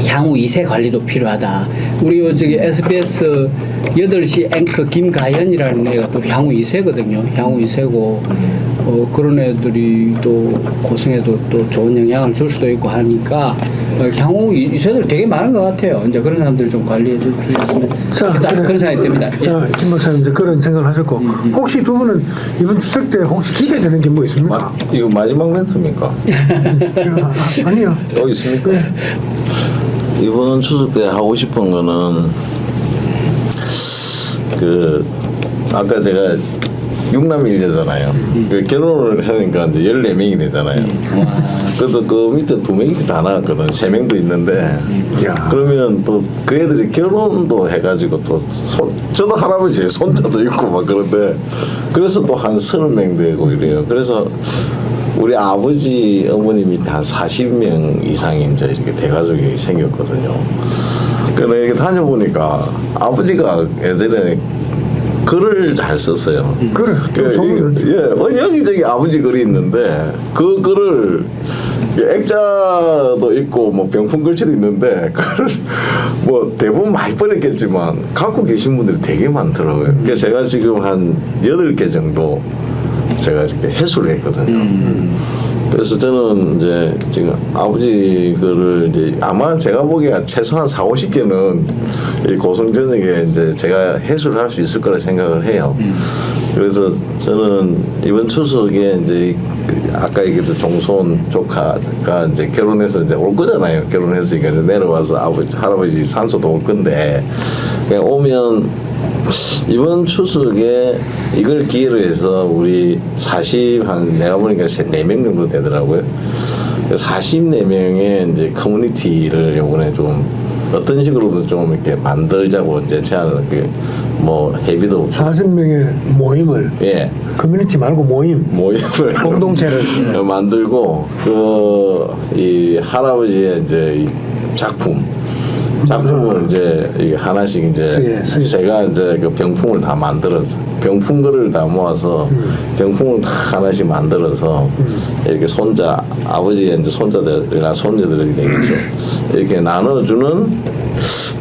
향후 2세 관리도 필요하다. 우리 저기 SBS 8시 앵커 김가연이라는 애가 또 향후 2세거든요. 향후 2세고 그런 애들이 또 고성에도 또 좋은 영향을 줄 수도 있고 하니까 향후 2세들 되게 많은 것 같아요. 이제 그런 사람들 좀 관리해 주셨으면 좋겠다. 그런 생각이 듭니다. 예. 김 박사님 이제 그런 생각을 하셨고 혹시 두 분은 이번 추석 때 혹시 기대되는 게 뭐 있습니까? 이거 마지막 멘트입니까? 아니요. 또 있습니까? 이번 추석 때 하고 싶은 거는 그 아까 제가 6남 1녀잖아요. 그 결혼을 하니까 이제 14명이 되잖아요. 그래도 그 밑에 2명씩 다 나왔거든. 3명도 있는데. 야. 그러면 또 그 애들이 결혼도 해가지고 또 저도 할아버지 손자도 있고 막 그런데 그래서 또 한 30명 되고 이래요. 그래서 우리 아버지 어머님이 한 40명 이상이 이제 이렇게 대가족이 생겼거든요. 그래서 이렇게 다녀보니까 아버지가 예전에 글을 잘 썼어요. 그래. 여기저기 아버지 글이 있는데 그 글을 액자도 있고 뭐 병풍 글씨도 있는데 그걸 뭐 대부분 많이 버렸겠지만 갖고 계신 분들이 되게 많더라고요. 그래서 제가 지금 한 8개 정도 제가 이렇게 해수를 했거든요. 그래서 저는 이제 지금 아버지 거를 이제 아마 제가 보기에 최소한 40-50개는 이 고성전역에 이제 제가 해수를 할 수 있을 거라 생각을 해요. 그래서 저는 이번 추석에 이제 아까 얘기했던 종손 조카가 이제 결혼해서 이제 올 거잖아요. 결혼했으니까 이제 내려와서 아버지 할아버지 산소도 올 건데 그냥 오면 이번 추석에 이걸 기회로 해서 우리 40한 내가 보니까 4명 정도 되더라고요. 44명의 이제 커뮤니티를 이번에 좀 어떤 식으로든 좀 이렇게 만들자고 이제 제안을 뭐 회비도 40명의 모임을 예 커뮤니티 말고 모임을 공동체를 만들고 그 이 할아버지의 이제 이 작품을 이제 이 하나씩 이제 제가 이제 그 병풍을 다 만들어서 병풍글을 다 모아서 병풍을 다 하나씩 만들어서 이렇게 손자 아버지의 이제 손자들이나 손녀들이 되겠죠. 이렇게 나눠주는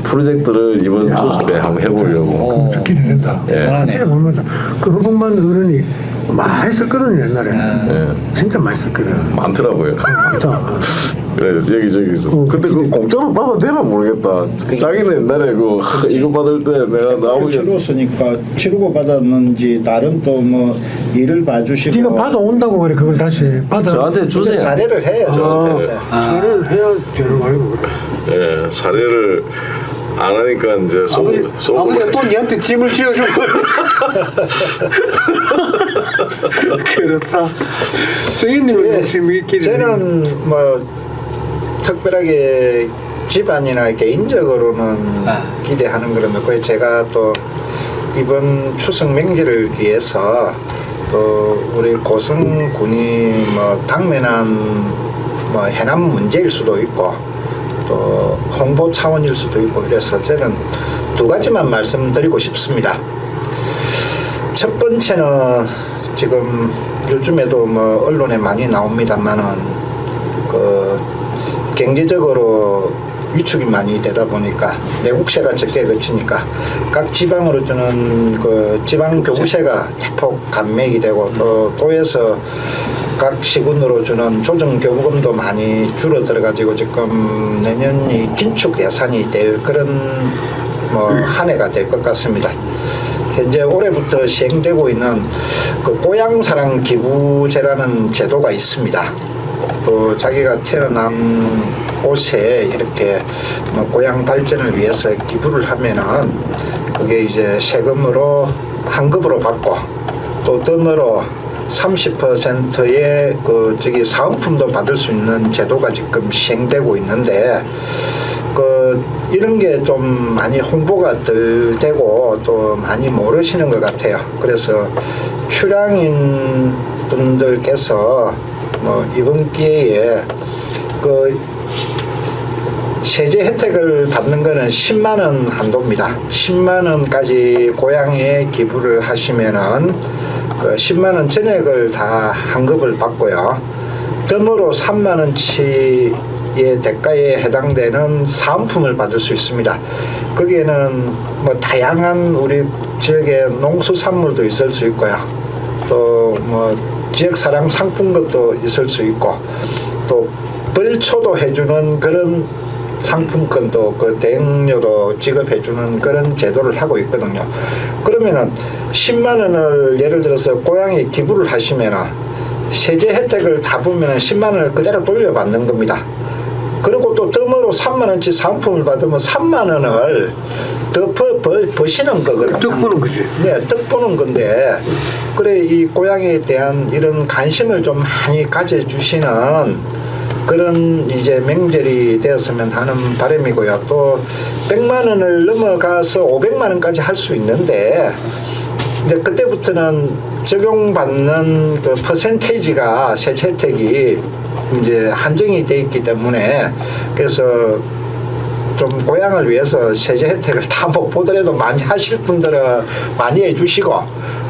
프로젝트를 이번 추석에 한번 해보려고. 기대된다. 예. 그 허봉만 어른이 많이 썼거든요 옛날에. 예. 진짜 많이 썼거든. 많더라고요. 많다. 그래 여기저기서 근데 그 공짜로 받아도 되나 모르겠다. 자기는 옛날에 그 이거 받을 때 내가 나오게 치렀으니까 치르고 받았는지 다른 또 뭐 일을 봐주시고 네가 받아온다고 그래 그걸 다시 받아. 저한테 주세요. 사례를 해요. 저한테. 사례를 해야 되는 거 아니고 그래. 예, 사례를 안 하니까 이제 아버지가 또 니한테 짐을 씌워준 거야. 그렇다. 성현님은 지금 이렇게 저는 뭐 특별하게 집안이나 개인적으로는 기대하는 그런 없고요. 제가 또 이번 추석 명절을 위해서 또 우리 고성군이 뭐 당면한 뭐 해남 문제일 수도 있고 또 홍보 차원일 수도 있고 그래서 저는 2가지만 말씀드리고 싶습니다. 첫 번째는 지금 요즘에도 뭐 언론에 많이 나옵니다만은 그 경제적으로 위축이 많이 되다 보니까 내국세가 적게 거치니까 각 지방으로 주는 그 지방 교부세가 대폭 감액이 되고 또 도에서 각 시군으로 주는 조정 교부금도 많이 줄어들어 가지고 지금 내년이 긴축 예산이 될 그런 뭐 한 해가 될 것 같습니다. 현재 올해부터 시행되고 있는 그 고향사랑 기부제라는 제도가 있습니다. 또 자기가 태어난 곳에 이렇게 뭐 고향 발전을 위해서 기부를 하면은 그게 이제 세금으로 환급으로 받고 또 덤으로 30%의 그 저기 사은품도 받을 수 있는 제도가 지금 시행되고 있는데 그 이런 게 좀 많이 홍보가 덜 되고 또 많이 모르시는 것 같아요. 그래서 출향인 분들께서 뭐 이번 기회에 그 세제 혜택을 받는 거는 10만 원 한도입니다. 10만 원까지 고향에 기부를 하시면은 그 10만 원 전액을 다 환급을 받고요. 덤으로 3만 원치의 대가에 해당되는 사은품을 받을 수 있습니다. 거기에는 뭐 다양한 우리 지역의 농수산물도 있을 수 있고요. 또 뭐 지역 사랑 상품것도 있을 수 있고 또 벌초도 해주는 그런 상품권도 그 대응료도 지급해주는 그런 제도를 하고 있거든요. 그러면은 10만 원을 예를 들어서 고향에 기부를 하시면은 세제 혜택을 다 보면은 10만 원을 그대로 돌려받는 겁니다. 그리고 또 덤으로 3만 원치 상품을 받으면 3만 원을 더 버시는 거거든요. 떡 보는 거지. 네, 떡 보는 건데 그래 이 고향에 대한 이런 관심을 좀 많이 가져주시는 그런 이제 명절이 되었으면 하는 바람이고요. 또 100만 원을 넘어가서 500만 원까지 할 수 있는데 이제 그때부터는 적용받는 그 퍼센테이지가 세제 혜택이 이제 한정이 돼 있기 때문에 그래서 좀 고향을 위해서 세제 혜택을 다 못 보더라도 많이 하실 분들은 많이 해주시고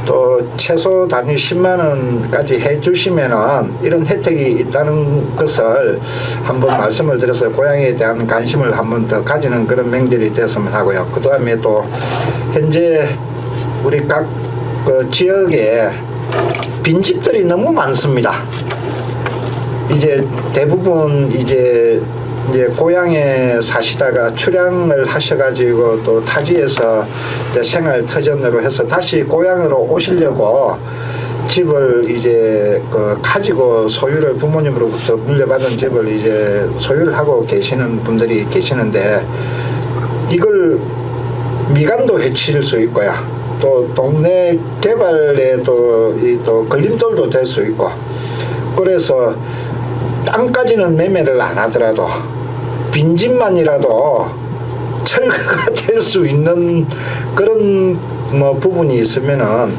또 최소 단위 10만 원까지 해주시면은 이런 혜택이 있다는 것을 한번 말씀을 드려서 고향에 대한 관심을 한번 더 가지는 그런 명절이 되었으면 하고요. 그 다음에 또 현재 우리 각 그 지역에 빈집들이 너무 많습니다. 이제 대부분 이제 고향에 사시다가 출향을 하셔가지고 또 타지에서 이제 생활 터전으로 해서 다시 고향으로 오시려고 집을 이제 그 가지고 소유를 부모님으로부터 물려받은 집을 이제 소유를 하고 계시는 분들이 계시는데 이걸 미관도 해칠 수 있고요. 또 동네 개발에 또 걸림돌도 될 수 있고 그래서 땅까지는 매매를 안 하더라도 빈집만이라도 철거가 될 수 있는 그런 뭐 부분이 있으면은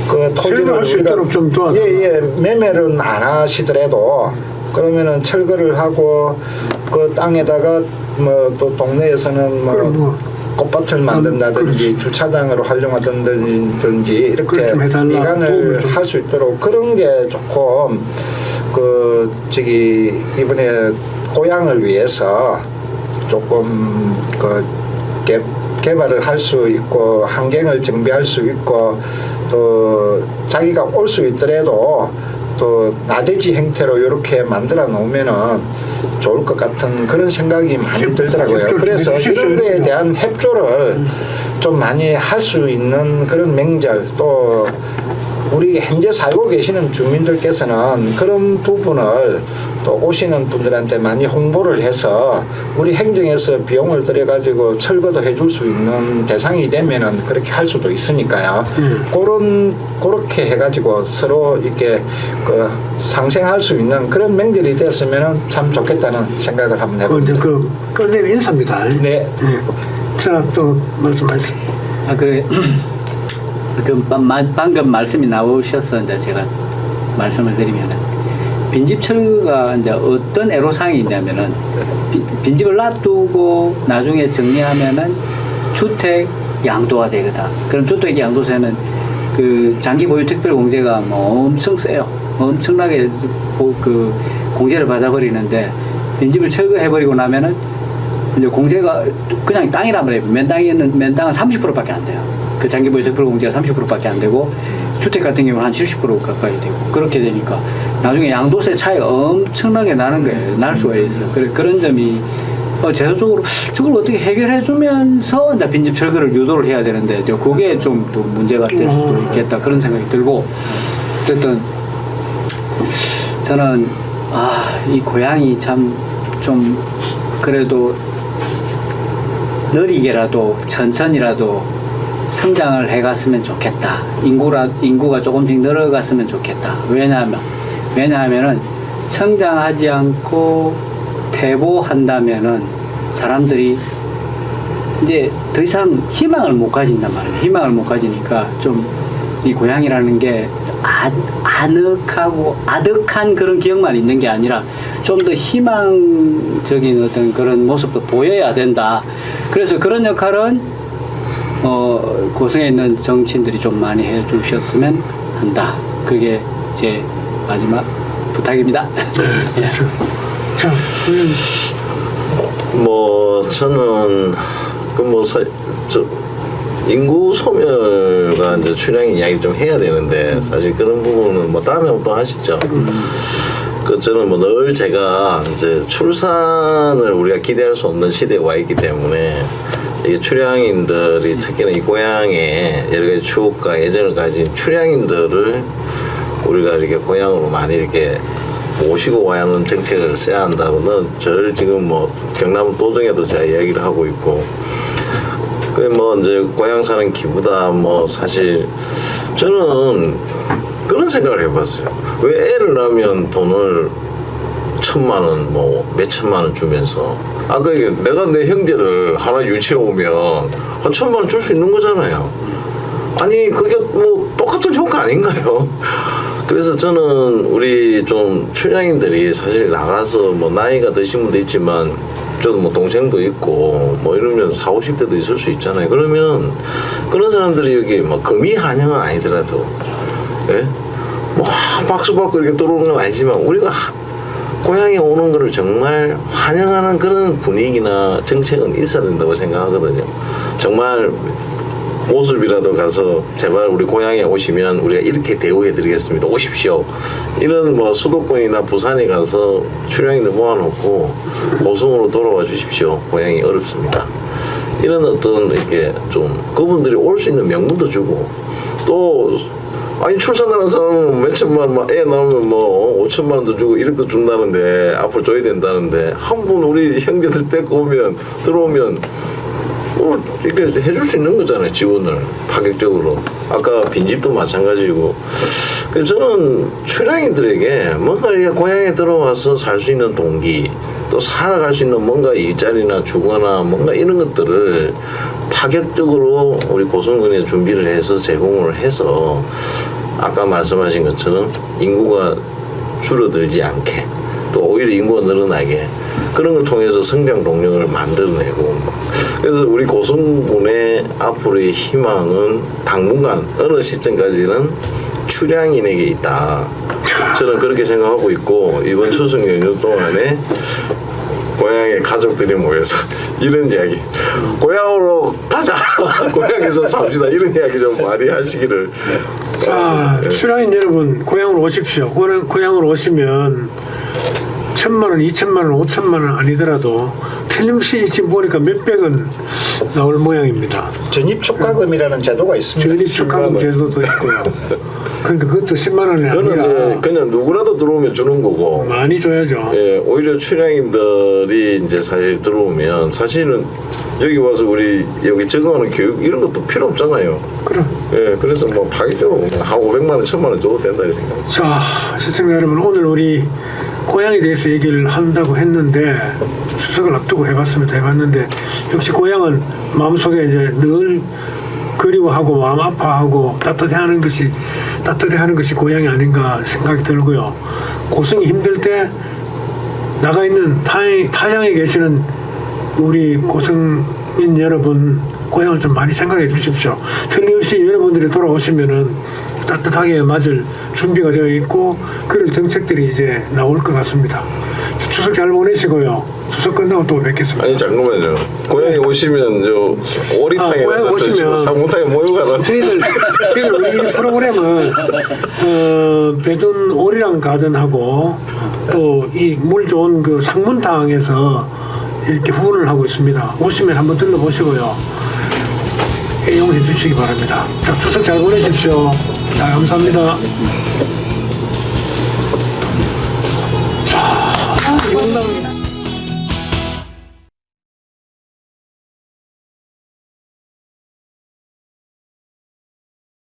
그 토지를 할 수 있도록 좀 도와줘. 예, 매매는 안 하시더라도 그러면은 철거를 하고 그 땅에다가 뭐 또 동네에서는 뭐 꽃밭을 만든다든지 주차장으로 활용하든지 이렇게 미관을 할 수 있도록 그런 게 조금 그 저기 이번에 고향을 위해서 조금 그 개발을 할 수 있고 환경을 정비할 수 있고 또 자기가 올 수 있더라도 또 나대지 형태로 이렇게 만들어 놓으면은 좋을 것 같은 그런 생각이 많이 들더라고요. 그래서 이런 데에 대한 협조를 좀 많이 할 수 있는 그런 명절 또 우리 현재 살고 계시는 주민들께서는 그런 부분을 또 오시는 분들한테 많이 홍보를 해서 우리 행정에서 비용을 들여가지고 철거도 해줄 수 있는 대상이 되면은 그렇게 할 수도 있으니까요. 그렇게 해가지고 서로 이렇게 그 상생할 수 있는 그런 명절이 되었으면은 참 좋겠다는 생각을 한번 해봅니다. 그 끝내는 인사입니다. 네. 자, 또 말씀하세요. 그래. 방금 말씀이 나오셔서 이제 제가 말씀을 드리면 빈집 철거가 이제 어떤 애로사항이 있냐면은 빈집을 놔두고 나중에 정리하면은 주택 양도가 되거든. 그럼 주택 양도세는 그 장기 보유 특별 공제가 뭐 엄청 세요. 엄청나게 그 공제를 받아버리는데 빈집을 철거해버리고 나면은 이제 공제가 그냥 땅이란 말이에요. 맨땅은 30%밖에 안 돼요. 그 장기 보유 특별 공제가 30%밖에 안 되고 주택 같은 경우는 한 70% 가까이 되고 그렇게 되니까 나중에 양도세 차이가 엄청나게 나는 거예요. 날 수가 있어. 그런 점이 제도적으로 저걸 어떻게 해결해 주면서 이제 빈집 철거를 유도를 해야 되는데 그게 좀 또 문제가 될 수도 있겠다 그런 생각이 들고 어쨌든 저는 이 고향이 참 좀 그래도 느리게라도 천천히라도 성장을 해갔으면 좋겠다. 인구가 조금씩 늘어갔으면 좋겠다. 왜냐하면은 성장하지 않고 퇴보한다면은 사람들이 이제 더 이상 희망을 못 가진단 말이에요. 희망을 못 가지니까 좀 이 고향이라는 게 아득한 그런 기억만 있는 게 아니라 좀 더 희망적인 어떤 그런 모습도 보여야 된다. 그래서 그런 역할은 고성에 있는 정치인들이 좀 많이 해주셨으면 한다. 그게 제 마지막 부탁입니다. 자, 뭐 저는 인구 소멸과 이제 출향 이야기 좀 해야 되는데 사실 그런 부분은 뭐 다음에 또 하시죠. 저는 뭐 늘 제가 이제 출산을 우리가 기대할 수 없는 시대에 와 있기 때문에 이 출향인들이 특히나 이 고향에 여러 가지 추억과 애정을 가진 출향인들을 우리가 이렇게 고향으로 많이 이렇게 모시고 와야 하는 정책을 써야 한다고는 저를 지금 뭐 경남 도정에도 제가 이야기를 하고 있고 그래 뭐 뭐 이제 고향 사는 기부다 뭐 사실 저는 그런 생각을 해봤어요. 왜 애를 낳으면 돈을 1,000만 원, 뭐 몇천만 원 주면서 아까 이게 내가 내 형제를 하나 유치해 오면 한 1,000만 원 줄 수 있는 거잖아요. 아니 그게 뭐 똑같은 효과 아닌가요? 그래서 저는 우리 좀 출향인들이 사실 나가서 뭐 나이가 드신 분도 있지만 저도 뭐 동생도 있고 뭐 이러면 40, 50대도 있을 수 있잖아요. 그러면 그런 사람들이 여기 뭐 금이 한영은 아니더라도 예? 뭐 박수 받고 이렇게 들어오는 건 아니지만 우리가 고향에 오는 거를 정말 환영하는 그런 분위기나 정책은 있어야 된다고 생각하거든요. 정말 모습이라도 가서 제발 우리 고향에 오시면 우리가 이렇게 대우해드리겠습니다. 오십시오. 이런 뭐 수도권이나 부산에 가서 출향인들 모아놓고 고성으로 돌아와 주십시오. 고향이 어렵습니다. 이런 어떤 이렇게 좀 그분들이 올 수 있는 명분도 주고 또 아니 출산하는 사람은 몇천만 원, 애 낳으면 뭐 5천만 원도 주고 1억도 준다는데 앞으로 줘야 된다는데 한 분 우리 형제들 데리고 오면 들어오면 이렇게 해줄 수 있는 거잖아요. 지원을 파격적으로. 아까 빈집도 마찬가지고. 그래서 저는 출향인들에게 뭔가 이렇게 고향에 들어와서 살 수 있는 동기 또 살아갈 수 있는 뭔가 일자리나 주거나 뭔가 이런 것들을 파격적으로 우리 고성군에 준비를 해서 제공을 해서 아까 말씀하신 것처럼 인구가 줄어들지 않게 또 오히려 인구가 늘어나게 그런 걸 통해서 성장 동력을 만들어내고 그래서 우리 고성군의 앞으로의 희망은 당분간 어느 시점까지는 출향인에게 있다. 저는 그렇게 생각하고 있고 이번 추석 연휴 동안에 고향에 가족들이 모여서 이런 이야기 고향으로 가자 고향에서 삽시다 이런 이야기 좀 많이 하시기를 자, 출향인 여러분 고향으로 오십시오. 고향으로 오시면 1,000만 원, 2천만 원, 5천만 원 아니더라도 틀림없이 지금 보니까 몇백은 나올 모양입니다. 전입 축가금이라는 제도가 있습니다. 전입 축하금 제도도 있고요. 그런데 그것도 10만 원이 그거는 아니라 이제 그냥 누구라도 들어오면 주는 거고 많이 줘야죠. 예, 오히려 출향인들이 이제 사실 들어오면 사실은 여기 와서 우리 여기 적응하는 교육 이런 것도 필요 없잖아요. 그럼. 예, 그래서 뭐 파격적으로 한 500만 원, 1,000만 원 줘도 된다 이 생각. 자, 시청자 여러분 오늘 우리 고향에 대해서 얘기를 한다고 했는데 추석을 앞두고 해봤는데 역시 고향은 마음속에 이제 늘 그리워하고 마음 아파하고 따뜻해하는 것이 고향이 아닌가 생각이 들고요. 고생이 힘들 때 나가 있는 타향에 계시는 우리 고성인 여러분 고향을 좀 많이 생각해 주십시오. 틀림없이 여러분들이 돌아오시면은 따뜻하게 맞을 준비가 되어 있고 그럴 정책들이 이제 나올 것 같습니다. 추석 잘 보내시고요. 추석 끝나고 또 뵙겠습니다. 아니 잠깐만요. 고향에 오시면 저 오리탕에 고향에 가서 드시고 오시면 상무탕에 모여가라. 저희들 우리 이 프로그램은 배둔 오리랑 가든하고 또 이 물 좋은 그 상문탕에서 이렇게 후원을 하고 있습니다. 오시면 한번 들러보시고요. 이용해 주시기 바랍니다. 자, 추석 잘 보내십시오. 자, 감사합니다.